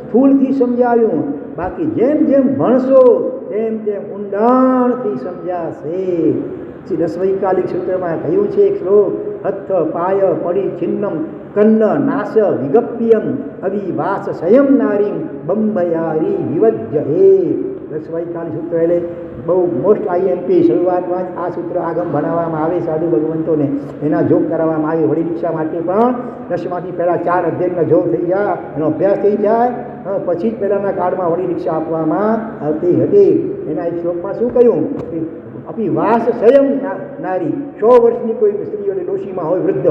સ્થૂળથી સમજાવ્યું, બાકી જેમ જેમ ભણશો તેમ તેમ ઊંડાણથી સમજાશે. શ્રી દસવૈકાલિક સૂત્રમાં કહ્યું છે એક શ્લોક: હથ્થ પાય પડી છિન્નમ કન્ન નાશ વિગપ્યમ અવિવાસ સંયમ નારીમ બંબયારી વિવજ્ય. દસવૈકાલિક સૂત્ર એટલે બહુ મોસ્ટ આઈએમપી. શરૂઆતમાં જ આ સૂત્ર આગમ ભણાવવામાં આવે સાધુ ભગવંતોને, એના જોગ કરાવવામાં આવે. વળી દીક્ષા માટે પણ 10માંથી પહેલાં 4 અધ્યાયના જોગ થઈ જાય, એનો અભ્યાસ થઈ જાય, પછી જ પહેલાંના કાળમાં વળી દીક્ષા આપવામાં આવતી હતી. એના એક શ્લોકમાં શું કહ્યું? આપી વાસ સંયમ નારી. 100 વર્ષની કોઈ સ્ત્રીઓને ડોશીમાં હોય, વૃદ્ધ,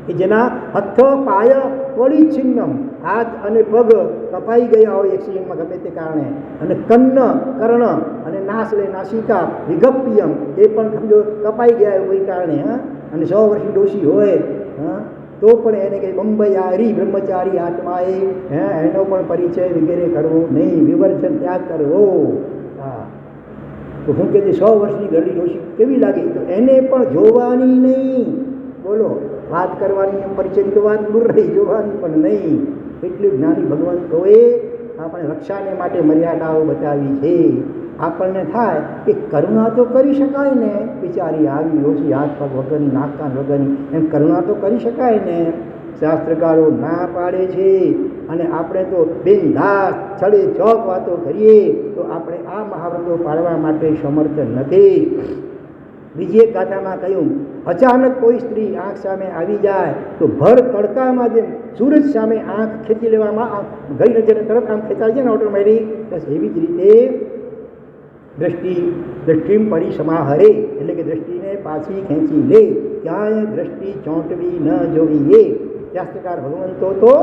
કે જેના હથ્થ પાય વળી છિન્નમ, હાથ અને પગ કપાઈ ગયા હોય એક્સિડન્ટમાં ગમે તે કારણે, અને કન્ન કર્ણ અને નાસલે નાસિકા વિગપ્યમ, એ પણ સમજો કપાઈ ગયા હોય કોઈ કારણે, અને 100 વર્ષની ડોશી હોય, તો પણ એને કંઈ બંબયારી બ્રહ્મચારી આત્માએ એનો પણ પરિચય વગેરે કરવો નહીં, વિવર્જન ત્યાગ કરવો. તો હું કે 100 વર્ષની ગરડી ડોશી કેવી લાગે? તો એને પણ જોવાની નહીં. બોલો, વાત કરવાની, પરિચયની તો વાત દૂર રહી, જોવાની પણ નહીં. એટલું જ્ઞાની ભગવંતોએ આપણે રક્ષાને માટે મર્યાદાઓ બતાવી છે. આપણને થાય કે કરુણા તો કરી શકાય ને, બિચારી આવી ડોશી હાથ પગ વગરની, નાક કાન વગરની, એમ કરુણા તો કરી શકાય ને. શાસ્ત્રકારો ના પાડે છે, અને આપણે તો બિનધાસ છડે ચોક વાતો કરીએ, તો આપણે આ મહાવ્રતો પાડવા માટે સમર્થ નથી. બીજી એક ગાથામાં કહ્યું, અચાનક કોઈ સ્ત્રી આંખ સામે આવી જાય તો ભર તડકામાં જેમ સૂરજ સામે આંખ ખેંચી લેવામાં, ગઈ નજરે તરત આમ ખેંચાય છે ને ઓટોમેટિક, બસ એવી જ રીતે દ્રષ્ટિ પડી સમાહરે, એટલે કે દ્રષ્ટિને પાછી ખેંચી લે. ક્યાંય દ્રષ્ટિ ચોંટવી ન જોઈએ. શાસ્ત્રકાર ભગવંતો તો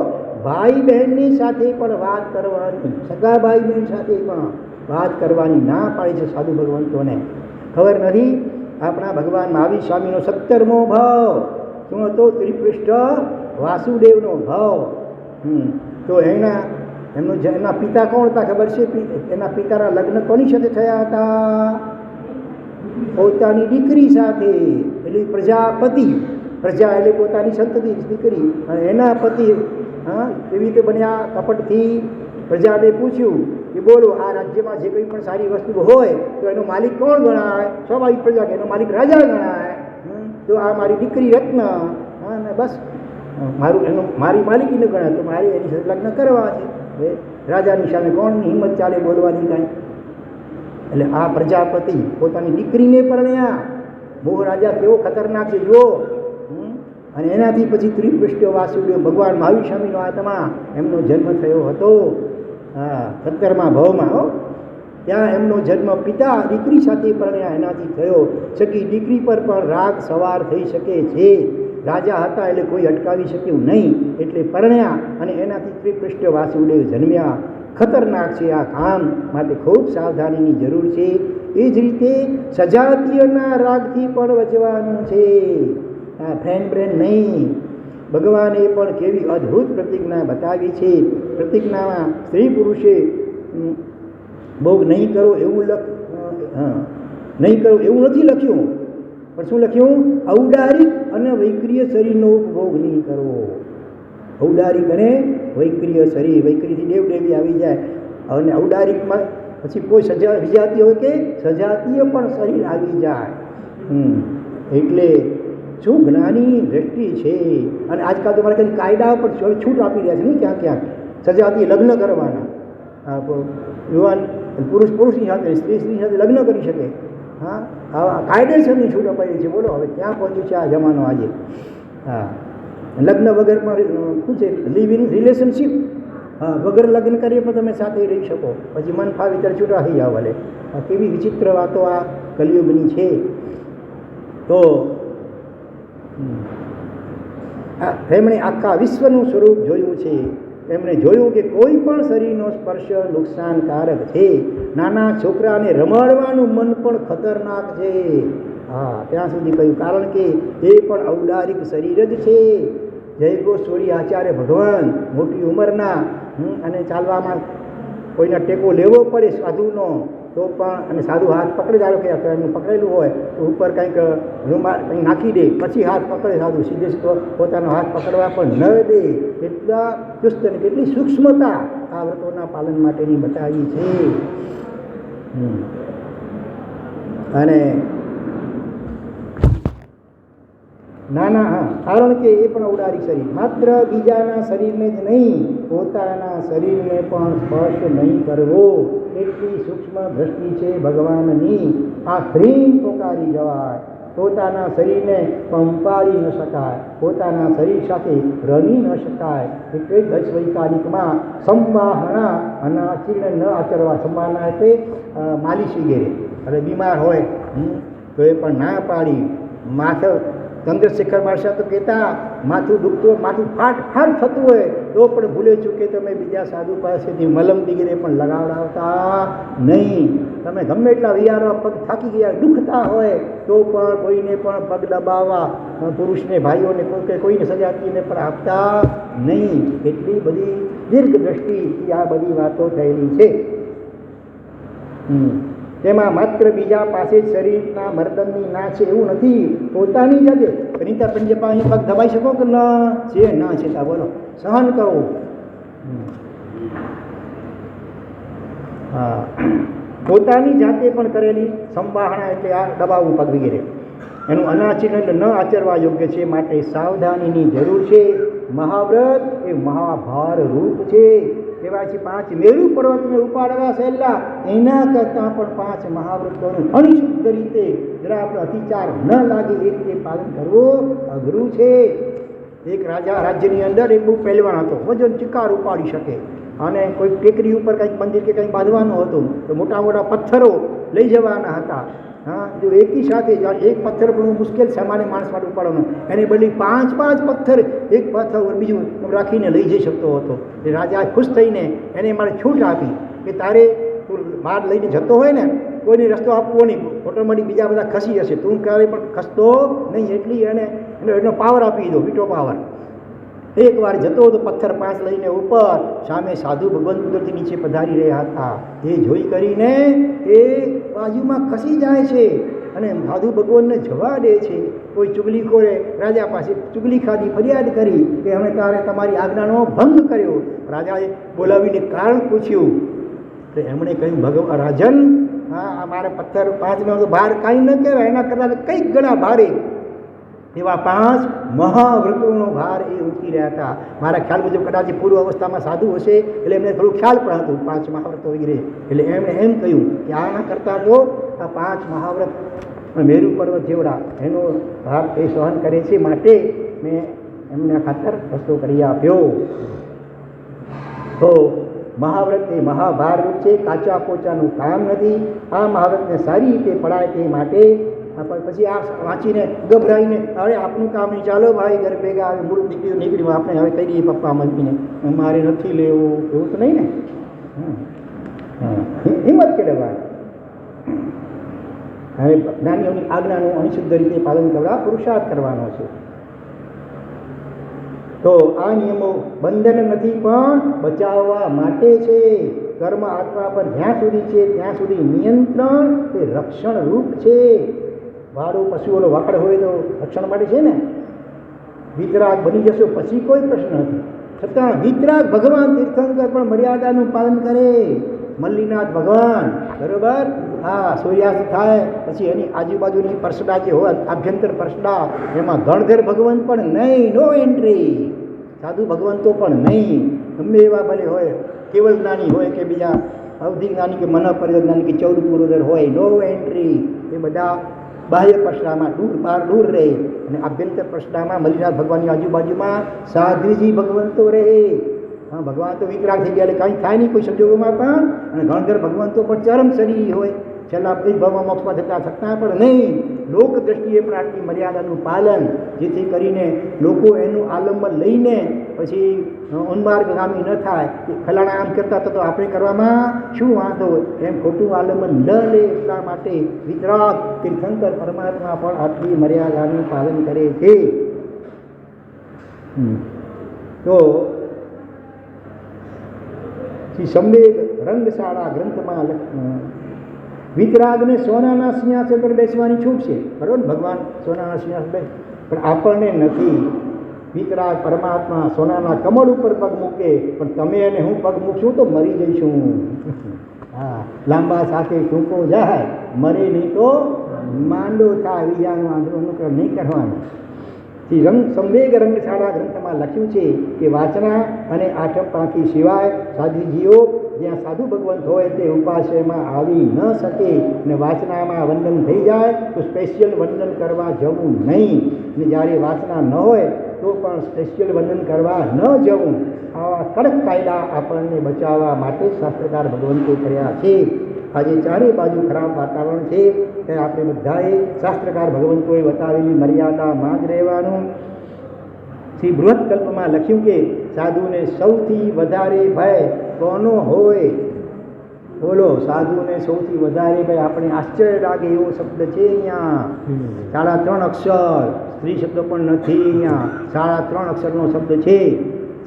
ભાઈ બહેનની સાથે પણ વાત કરવાની, સગા ભાઈ બહેન સાથે પણ વાત કરવાની ના પાડી છે સાધુ ભગવંતોને. ખબર નથી આપણા ભગવાન મહાવીર સ્વામીનો 17મો ભાવ શું હતો? ત્રિપૃષ્ઠ વાસુદેવનો ભાવ. તો એમના પિતા કોણ હતા ખબર છે? એના પિતાના લગ્ન કોની સાથે થયા હતા? પોતાની દીકરી સાથે, એટલે પ્રજાપતિ. પ્રજા એટલે પોતાની સંતતિ દીકરી, અને એના પતિ એવી રીતે બન્યા કપટથી. પ્રજાને પૂછ્યું કે બોલો આ રાજ્યમાં જે કંઈ પણ સારી વસ્તુ હોય તો એનો માલિક કોણ ગણાય? સ્વાભાવિક પ્રજા કે એનો માલિક રાજા ગણાય. તો આ મારી દીકરી રત્ન, ને બસ મારી માલિકીને ગણાય, તો મારે એની સાથે લગ્ન કરવા છે. રાજાની સામે કોણની હિંમત ચાલે બોલવાની કાંઈ? એટલે આ પ્રજાપતિ પોતાની દીકરીને પરણ્યા. મોહ રાજા કેવો ખતરનાક છે જુઓ. અને એનાથી પછી ત્રિપૃષ્ઠ વાસુદેવ ભગવાન મહાવીર સ્વામીનો આત્મા એમનો જન્મ થયો હતો. 17મા ભાવમાં. ત્યાં એમનો જન્મ પિતા દીકરી સાથે પરણ્યા એનાથી થયો. સગી દીકરી પર પણ રાગ સવાર થઈ શકે છે. રાજા હતા એટલે કોઈ અટકાવી શક્યું નહીં, એટલે પરણ્યા અને એનાથી ત્રિપૃષ્ઠ વાસુદેવ જન્મ્યા. ખતરનાક છે આ કામ, માટે ખૂબ સાવધાનીની જરૂર છે. એ જ રીતે સજાતીયના રાગથી પણ બચવાનું છે. ફ્રેન્ડ નહીં. ભગવાને પણ કેવી અદ્ભુત પ્રતિજ્ઞા બતાવી છે. પ્રતિજ્ઞામાં સ્ત્રી પુરુષે ભોગ નહીં કરો એવું નહીં કરો એવું નથી લખ્યું, પણ શું લખ્યું? ઔદારિક અને વૈક્રિય શરીરનો ઉપભોગ નહીં કરવો. ઔદારિક અને વૈક્રિય શરીર, વૈક્રિયથી દેવદેવી આવી જાય, અને ઔદારિકમાં પછી કોઈ વિજાતીય હોય કે સજાતીય પણ શરીર આવી જાય. એટલે શું જ્ઞાની દ્રષ્ટિ છે. અને આજકાલ તો મારે કંઈ કાયદાઓ પણ છૂટ આપી રહ્યા છે નહીં ક્યાંક ક્યાંક. સજાતીય લગ્ન કરવાના, યુવાન પુરુષની સાથે સ્ત્રી સાથે લગ્ન કરી શકે. આવા કાયદેસરની છૂટ અપાઈ છે. બોલો હવે ક્યાં પહોંચ્યું છે આ જમાનો આજે. લગ્ન વગરમાં શું છે? Live in relationship. વગર લગ્ન કરીએ પણ તમે સાથે રહી શકો, પછી મન ફાવી ત્યારે છૂટા થઈ જાવ. ભલે કેવી વિચિત્ર વાતો આ કલિયુગની છે. તો તેમણે આખા વિશ્વનું સ્વરૂપ જોયું છે. તેમણે જોયું કે કોઈ પણ શરીરનો સ્પર્શ નુકસાનકારક છે. નાના છોકરાને રમાડવાનું મન પણ ખતરનાક છે. ત્યાં સુધી કહ્યું, કારણ કે એ પણ ઔદારિક શરીર જ છે. જય ગોસ્વામી આચાર્ય ભગવાન મોટી ઉંમરના, અને ચાલવામાં કોઈને ટેકો લેવો પડે સાધુનો તો પણ, અને સાધુ હાથ પકડી દાડો કે એનું પકડેલું હોય તો ઉપર કંઈક રૂમાલ કંઈક નાખી દે, પછી હાથ પકડે સાધુ. સીધે સીધો પોતાનો હાથ પકડવા પણ ન દે. એટલા ચુસ્ત અને કેટલી સૂક્ષ્મતા આ વ્રતોના પાલન માટેની બતાવી છે. અને કારણ કે એ પણ ઔદારિક શરીર, માત્ર બીજાના શરીરને જ નહીં પોતાના શરીરને પણ સ્પર્શ નહીં કરવો. એટલી સૂક્ષ્મ દ્રષ્ટિ છે ભગવાનની. આ પ્રેમ પોકારી જવાય. પોતાના શરીરને પંપાળી ન શકાય, પોતાના શરીર સાથે રમી ન શકાય. એટલે 10 વૈકારિકમાં સંવાહના અનાચીર્ણ ન આચરવા. સંવાહના એટલે માલિશ વગેરે. હવે બીમાર હોય તો એ પણ ના પાડી. માથે ચંદ્રશેખર માર્શા તો કહેતા, માથું દુખતું, માથું ફાટ થતું હોય તો પણ ભૂલે ચૂકે તમે બીજા સાધુ પાસેથી મલમ વગેરે પણ લગાવડાવતા નહીં. તમે ગમે એટલા વિયારવા પગ થાકી ગયા દુખતા હોય તો પણ કોઈને પણ પગ દબાવવા, પુરુષને ભાઈઓને કોઈને સજાતીને પણ આપતા નહીં. એટલી બધી દીર્ઘ દ્રષ્ટિથી આ બધી વાતો થયેલી છે. તેમાં માત્ર બીજા પાસે જ શરીરના મર્દનની ના છે એવું નથી, પોતાની જાતે. અનિતા પંજપા અહીં પગ દબાઈ શકો કે ના છે? ના છે. બોલો, સહન કરો. પોતાની જાતે પણ કરેલી સંભાવના એટલે આ દબાવવું પગ વગેરે, એનું અનાચરણ એટલે ન આચરવા યોગ્ય છે. માટે સાવધાનીની જરૂર છે. મહાવ્રત એ મહાભાર રૂપ છે. કહેવાય છે 5 મેરુ પર્વતને ઉપાડવા સહેલા, એના કરતાં પણ 5 મહાવ્રતોનું અનિશુદ્ધ રીતે જરા આપણે અતિચાર ન લાગે એ રીતે પાલન કરવું અઘરું છે. એક રાજ્યની અંદર એક બહુ પહેલવાન હતો, વજન ચિકાર ઉપાડી શકે, અને કોઈ ટેકરી ઉપર કંઈક મંદિર કે કંઈક બાંધવાનું હતું તો મોટા મોટા પથ્થરો લઈ જવાના હતા. જો એકી સાથે એક પથ્થર પણ મુશ્કેલ સામાન્ય માણસ માટે ઉપાડવાનો, એને બદલે 5 પથ્થર એક પથ્થર બીજું રાખીને લઈ જઈ શકતો હતો. એ રાજા ખુશ થઈને એને મારે છૂટ આપી કે તારે તું માર્ગ લઈને જતો હોય ને કોઈને રસ્તો આપવો નહીં, ઓટોમેટિક બીજા બધા ખસી જશે, તું ક્યારેય પણ ખસતો નહીં. એટલી એનો પાવર આપી દો, બીટો પાવર. એકવાર જતો તો પથ્થર 5 લઈને ઉપર, સામે સાધુ ભગવાન કુદરતી નીચે પધારી રહ્યા હતા. એ જોઈ કરીને એ બાજુમાં ખસી જાય છે અને સાધુ ભગવાનને જવા દે છે. કોઈ ચુગલીખોરે રાજા પાસે ચુગલી ખાધી, ફરિયાદ કરી કે અમે તમારી આજ્ઞાનો ભંગ કર્યો. રાજાએ બોલાવીને કારણ પૂછ્યું તો એમણે કહ્યું, રાજન, હા, મારા પથ્થર 5નો તો ભાર કાંઈ ન કહેવાય, એના કરતાં કંઈક ગણા ભારે એવા 5 મહાવ્રતોનો ભાર એ ઊંચકી રહ્યા હતા. મારા ખ્યાલ મુજબ કદાચ પૂર્વ અવસ્થામાં સાધુ હશે એટલે એમને થોડું ખ્યાલ પણ હતું 5 મહાવ્રતો વગેરે. એટલે એમણે એમ કહ્યું કે આના કરતાં તો આ 5 મહાવ્રત મેરુ પર્વત જેવડા એનો ભાર એ સહન કરે છે, માટે મેં એમના ખાતર રસ્તો કરી આપ્યો. તો મહાવ્રત એ મહાભારરૂપ છે, કાચા પોચાનું કામ નથી. આ મહાવ્રતને સારી રીતે પડાય તે માટે પછી આ વાંચીને ગભરાઈને હવે આપનું કામ નહીં, ચાલો ભાઈ ઘર ભેગા આવે, મૂળ નીકળ્યું આપણે હવે કહી દઈએ પપ્પા મમ્મીને મારે નથી લેવું, એવું તો નહીં ને. હિંમત કેળવાય. હવે જ્ઞાનીઓની આજ્ઞાનું અનિશુદ્ધ રીતે પાલન કરવા પુરુષાર્થ કરવાનો છે. તો આ નિયમો બંધન નથી પણ બચાવવા માટે છે. કર્મ આત્મા પર જ્યાં સુધી છે ત્યાં સુધી નિયંત્રણ એ રક્ષણ રૂપ છે. વાળું પશુઓનો વાકડ હોય તો રક્ષણ માટે છે ને. વિતરાગ બની જશો પછી કોઈ પ્રશ્ન નથી, છતાં વિતરાગ ભગવાન તીર્થંકર પણ મર્યાદાનું પાલન કરે. મલ્લીનાથ ભગવાન, બરોબર, હા, સૂર્યાસ્ત થાય પછી એની આજુબાજુની પરસડા જે હોય, આભ્યંતર પરસડા, એમાં ગણધર ભગવાન પણ નહીં, નો એન્ટ્રી. સાધુ ભગવંતો પણ નહીં, ગમે એવા ભલે હોય, કેવલ જ્ઞાની હોય કે બીજા અવધિ જ્ઞાની કે મન પરિવર્તન જ્ઞાની કે 14 પુરોદર હોય, નો એન્ટ્રી. એ બધા બાહ્ય પરસડામાં દૂર રહે અને આભ્યંતર પરસડામાં મલ્લીનાથ ભગવાનની આજુબાજુમાં સાધ્વીજી ભગવંતો રહે. હા, ભગવાન તો વિતરાગ થઈ ગયા એટલે કાંઈ થાય નહીં કોઈ સંજોગોમાં પણ. અને ગણધર ભગવંતો પણ ચરમ શરીર હોય, છેલ્લા એક ભાવમાં મોક્ષમાં છતાં પણ નહીં. લોક દ્રષ્ટિએ પણ આટલી મર્યાદાનું પાલન, જેથી કરીને લોકો એનું આલંબન લઈને પછી ઉન્માર્ગગામી ન થાય કે ફલાણા આમ કરતા તો આપણે કરવામાં શું વાંધો, એમ ખોટું આલંબન ન લે. એટલા માટે વિતરાગ તીર્થંકર પરમાત્મા પણ આટલી મર્યાદાનું પાલન કરે છે. તો શ્રી સંવેગ રંગશાળા ગ્રંથમાં વિતરાગને સોનાના સિંહાસન પર બેસવાની છૂટ છે, બરાબર, ભગવાન સોનાના સિંહાસન બેસ, પણ આપણને નથી. વિતરાગ પરમાત્મા સોનાના કમળ ઉપર પગ મૂકે, પણ તમે અને હું પગ મૂકશું તો મરી જઈશું. હા, લાંબા સાથે ટૂંકો જાય, મરે નહીં તો માંડો થાય, બીજાનું અનુકરણ નહીં કરવાનું. સંવેગ રંગશાળા ગ્રંથમાં લખ્યું છે કે વાચના અને આઠમ પાંખી સિવાય સાધુજીઓ જ્યાં સાધુ ભગવંત હોય તે ઉપાશ્રયમાં આવી ન શકે. ને વાચનામાં વંદન થઈ જાય તો સ્પેશિયલ વંદન કરવા જવું નહીં, ને જ્યારે વાચના ન હોય તો પણ સ્પેશિયલ વંદન કરવા ન જવું. આવા કડક કાયદા આપણને બચાવવા માટે શાસ્ત્રકાર ભગવંતે કર્યા છે. આજે ચારે બાજુ ખરાબ વાતાવરણ છે ત્યારે આપણે બધાએ શાસ્ત્રકાર ભગવંતોએ બતાવેલી મર્યાદામાં જ રહેવાનું. શ્રી બૃહત્કલ્પમાં લખ્યું કે સાધુને સૌથી વધારે ભય કોનો હોય? બોલો, સાધુને સૌથી વધારે ભય, આપણે આશ્ચર્ય લાગે એવો શબ્દ છે અહીંયા. 3.5 અક્ષર, સ્ત્રી શબ્દ પણ નથી અહીંયા, 3.5 અક્ષરનો શબ્દ છે.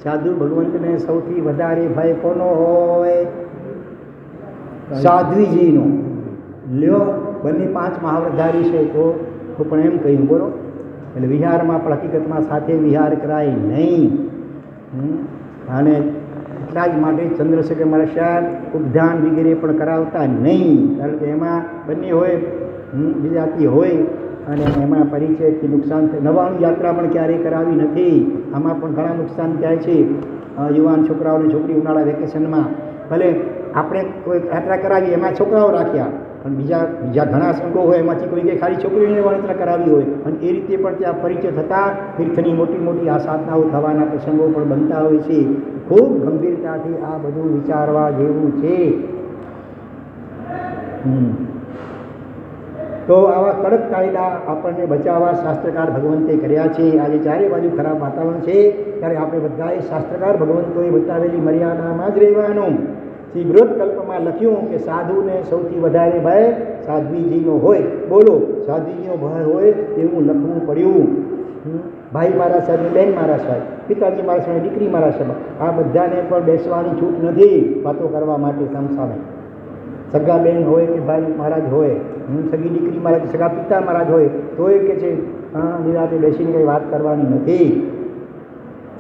સાધુ ભગવંતને સૌથી વધારે ભય કોનો હોય? સાધ્વીજીનો. લ્યો, બંને 5 મહાવ્રતધારી છે તો પણ એમ કહ્યું, બોલો. એટલે વિહારમાં પણ હકીકતમાં સાથે વિહાર કરાય નહીં. અને એટલા જ માટે ચંદ્રશેખર મહારાજ ઉપધાન વગેરે પણ કરાવતા નહીં, કારણ કે એમાં બંને હોય, બીજાતી હોય અને એમાં પરિચયથી નુકસાન થાય. નવાણું યાત્રા પણ ક્યારેય કરાવી નથી, આમાં પણ ઘણા નુકસાન થાય છે. યુવાન છોકરાઓને છોકરી ઉનાળા વેકેશનમાં ભલે આપણે કોઈ યાત્રા કરાવી એમાં છોકરાઓ રાખ્યા, પણ બીજા ઘણા સંઘો હોય એમાંથી કોઈ કંઈ ખાલી છોકરીઓને યાત્રા કરાવી હોય, અને એ રીતે પણ ત્યાં પરિચય થતાં તીર્થની મોટી મોટી આ સાધનાઓ થવાના પ્રસંગો પણ બનતા હોય છે. ખૂબ ગંભીરતાથી આ બધું વિચારવા જેવું છે. તો આવા કડક કાયદા આપણને બચાવવા શાસ્ત્રકાર ભગવંતે કર્યા છે. આજે ચારે બાજુ ખરાબ વાતાવરણ છે ત્યારે આપણે બધાએ શાસ્ત્રકાર ભગવંતોએ બતાવેલી મર્યાદામાં જ રહેવાનું. શ્રી બૃહદકલ્પમાં લખ્યું કે સાધુને સૌથી વધારે ભય સાધ્વીજીનો હોય. બોલો, સાધ્વીજીનો ભય હોય એવું લખવું પડ્યું. ભાઈ મારા સાહેબ, બહેન મારા સાહેબ, પિતાજી મારા સાહેબ, દીકરી મારા સાહેબ, આ બધાને પણ બેસવાની છૂટ નથી વાતો કરવા માટે સામસામે. સગા બેન હોય કે ભાઈ મહારાજ હોય, સગી દીકરી મહારાજ, સગા પિતા મહારાજ હોય તોય કે છે નિરાતે બેસીને કંઈ વાત કરવાની નથી.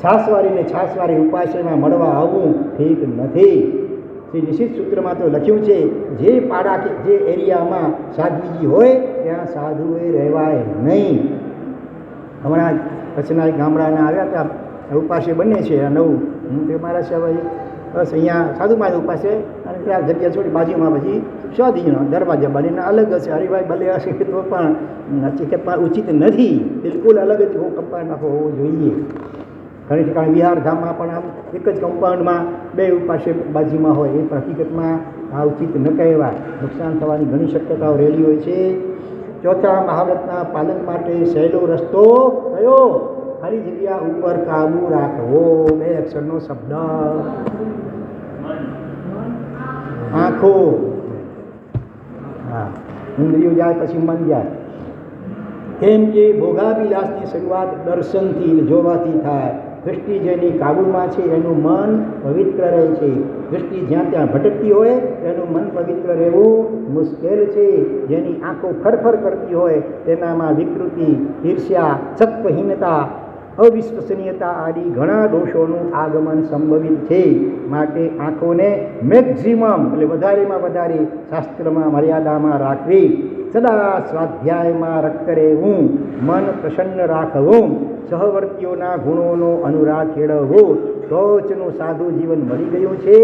છાસવારીને છાસવારી ઉપાશ્રયમાં મળવા આવવું ઠીક નથી. શ્રી નિશ્ચિત સૂત્રમાં તો લખ્યું છે જે પાડા કે જે એરિયામાં સાધ્વીજી હોય ત્યાં સાધુએ રહેવાય નહીં. હમણાં કચ્છના એક ગામડાના આવ્યા હતા, ઉપાશ્ય બને છે નવું. તે મારા સિવાય બસ અહીંયા સાધુમાં જ ઉપાસે અને ત્યાં જગ્યા છોડી બાજુમાં પછી સ્વાધીનો દરવાજા બનીને અલગ હશે. હરિભાઈ ભલે હશે તો પણ હકીકતમાં ઉચિત નથી, બિલકુલ અલગ જ કમ્પાઉન્ડ આખો હોવો જોઈએ. ઘણી ઠેકાણે વિહાર ધામમાં પણ આમ એક જ કમ્પાઉન્ડમાં બે ઉપાસે બાજુમાં હોય, એ પણ હકીકતમાં આ ઉચિત ન કહેવાય. નુકસાન થવાની ઘણી શક્યતાઓ રહેલી હોય છે. ચોથા મહાવ્રતના પાલન માટે સહેલો રસ્તો કયો? ખાલી જગ્યા ઉપર કાબુ રાખવો. 2 અક્ષરનો શબ્દ. આંખો, હા, ઇન્દ્રિયો જાય પછી મન જાય. કેમ કે ભોગાભિલાસની શરૂઆત દર્શનથી જોવાથી થાય. દૃષ્ટિ જેની કાબૂમાં છે એનું મન પવિત્ર રહે છે. દૃષ્ટિ જ્યાં ત્યાં ભટકતી હોય એનું મન પવિત્ર રહેવું મુશ્કેલ છે. જેની આંખો ફરફર કરતી હોય તેનામાં વિકૃતિ, ઈર્ષ્યા, સત્વહીનતા, અવિશ્વસનીયતા આદિ ઘણા દોષોનું આગમન સંભવિત છે. માટે આંખોને મેક્ઝિમમ એટલે વધારેમાં વધારે શાસ્ત્રમાં મર્યાદામાં રાખવી. સદા સ્વાધ્યાયમાં રક્ત રહેવું, મન પ્રસન્ન રાખવું, સહવર્તીઓના ગુણોનો અનુરાગ કેળવવો. ટોચનું સાધુ જીવન મળી ગયું છે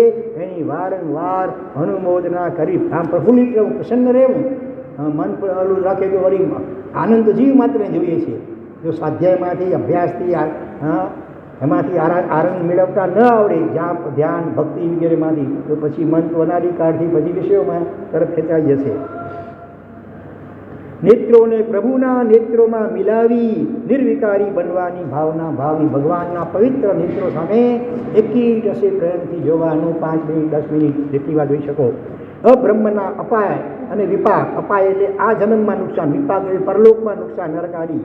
એની વારંવાર અનુમોદના કરી આમ પ્રફુલ્લિત રહેવું, પ્રસન્ન રહેવું. મન પર ઓલું રાખે તો વળી આનંદ જીવ માત્રને જોઈએ છે. જો સ્વાધ્યાયમાંથી અભ્યાસથી એમાંથી આનંદ મેળવતા ન આવડે ધ્યાન ભક્તિ વગેરેમાંથી તો પછી મન તો અનાદિકાળથી પછી વિષયોમાં તરફ ખેંચાઈ જશે. નેત્રોને પ્રભુના નેત્રોમાં મિલાવી નિર્વિકારી બનવાની ભાવના ભાવી ભગવાનના પવિત્ર નેત્રો સામે એકી ટસે પ્રેમથી જોવાનું 5 મિનિટ 10 મિનિટ જેટલી વાર જોઈ શકો. અબ્રહ્મના અપાય અને વિપાક. અપાય એટલે આ જન્મમાં નુકસાન, વિપાક એટલે પરલોકમાં નુકસાન, નરકાદી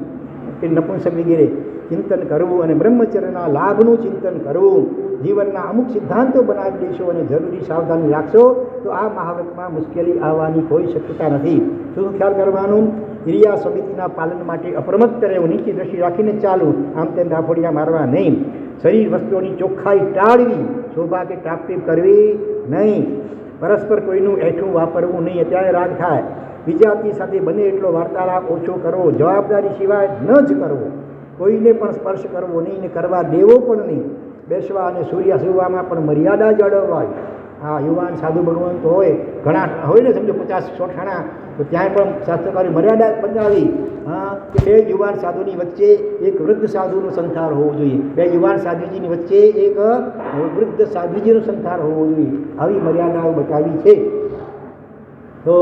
કે નપુંસક વગેરે ચિંતન કરવું અને બ્રહ્મચર્યના લાભનું ચિંતન કરવું. જીવનના અમુક સિદ્ધાંતો બનાવી દેશો અને જરૂરી સાવધાની રાખશો તો આ મહાવ્રતમાં મુશ્કેલી આવવાની કોઈ શક્યતા નથી. શું ખ્યાલ કરવાનું? ક્રિયા સમિતિના પાલન માટે અપ્રમત્ત રહેવું, નીચી દ્રષ્ટિ રાખીને ચાલવું, આમ તેમ દાફોડિયા મારવા નહીં. શરીર વસ્તુઓની ચોખ્ખાઈ ટાળવી, શોભા કે ટાપટીપ કરવી નહીં. પરસ્પર કોઈનું એઠું વાપરવું નહીં, અત્યારે રાગ થાય. બીજાથી સાથે બને એટલો વાર્તાલાપ ઓછો કરવો, જવાબદારી સિવાય ન જ કરવો. કોઈને પણ સ્પર્શ કરવો નહીં ને કરવા દેવો પણ નહીં. બેસવા અને સૂર્ય સુવામાં પણ મર્યાદા જાળવવાય. હા, યુવાન સાધુ ભગવાન તો હોય, ઘણા હોય ને, સમજો 50-100 ઠાણા, તો ત્યાંય પણ શાસ્ત્રકારી મર્યાદા બતાવી. હા, કે 2 યુવાન સાધુની વચ્ચે એક વૃદ્ધ સાધુનો સંસાર હોવો જોઈએ, 2 યુવાન સાધુજીની વચ્ચે એક વૃદ્ધ સાધુજીનો સંસાર હોવો જોઈએ. આવી મર્યાદાઓ બતાવી છે. તો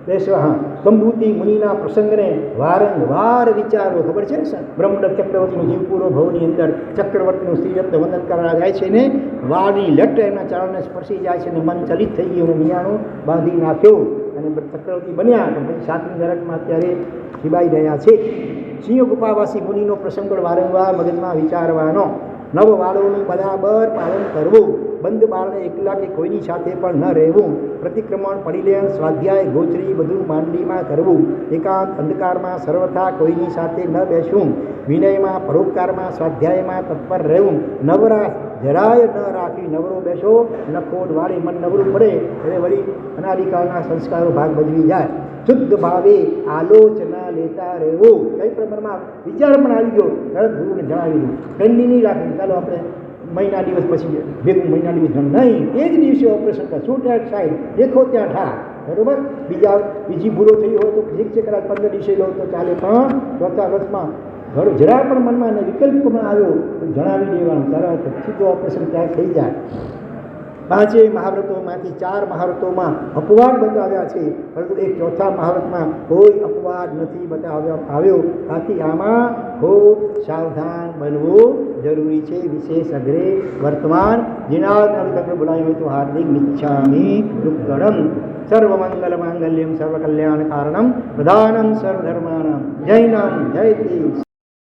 હા, સંભૂતિ મુનિના પ્રસંગને વારંવાર વિચારવો. ખબર છે ને, બ્રહ્મદત્ત ચક્રવર્તીનો જીવ પૂરો ભવની અંદર ચક્રવર્તીનું શ્રીરત્ન વંદન કરવા જાય છે ને, વાળની લટ એમના ચરણને સ્પર્શી જાય છે ને મન ચલિત થઈ ગયું અને મિયાણું બાંધી નાખ્યું અને ચક્રવર્તી બન્યા. તો પછી 7મી નરકમાં અત્યારે શિવાઈ રહ્યા છે. સિંહ ગુફાવાસી મુનિનો પ્રસંગ વારંવાર મગજમાં વિચારવાનો. નવ વાળોનું બરાબર પાલન કરવું. બંધ બારણે એકલા કે કોઈની સાથે પણ ન રહેવું. પ્રતિક્રમણ, પરિલેન, સ્વાધ્યાય, ગોચરી બધું માંડલીમાં કરવું. એકાંત અંધકારમાં સર્વથા કોઈની સાથે ન બેસવું. વિનયમાં, પરોપકારમાં, સ્વાધ્યાયમાં તત્પર રહેવું. નવરા જરાય ન રાખી. નવરો બેસો, નખોડ વાળી મન નવરું પડે એટલે વળી અનાદિકાળના સંસ્કારો ભાગ ભજવી જાય. શુદ્ધ ભાવે આલોચના લેતા રહેવું. કઈ પ્રમાણમાં વિચાર પણ આવી ગયો તરત ગુરુને જણાવી દઉં. પેન્ડિંગ નહીં રાખવું, ચાલો આપણે મહિના દિવસ પછી ભેગું મહિના દિવસ નહીં, એ જ દિવસે ઓપરેશન કર, શૂટ એટ સાઈડ, દેખો ત્યાં ઠા. બરાબર? બીજી ભૂલો થઈ હોય તો ઠીક છે, કદાચ 15 દિવસે લો તો ચાલે, પણ ચોથા વર્ષમાં ઘણો જરા પણ મનમાં અને વિકલ્પમાં આવ્યો તો જણાવી દેવાનું, તરત સીધું ઓપરેશન ત્યાં થઈ જાય. પાંચેય મહાવ્રતોમાંથી 4 મહાવ્રતોમાં અપવાદ બતાવ્યા છે, પરંતુ એક ચોથા મહાવ્રતમાં કોઈ અપવાદ નથી બતાવવામાં આવ્યો. આથી આમાં ખૂબ સાવધાન બનવું જરૂરી છે. વિશેષ અગ્રે વર્તમાન જીનાદ બોલાયો હોય તો હાર્દિક મિચ્છામિ દુક્કડમ. સર્વમંગલ માંગલ્યમ સર્વકલ્યાણ કારણમ પ્રધાનમ સર્વધર્માણામ. જય નામ જય દેશ.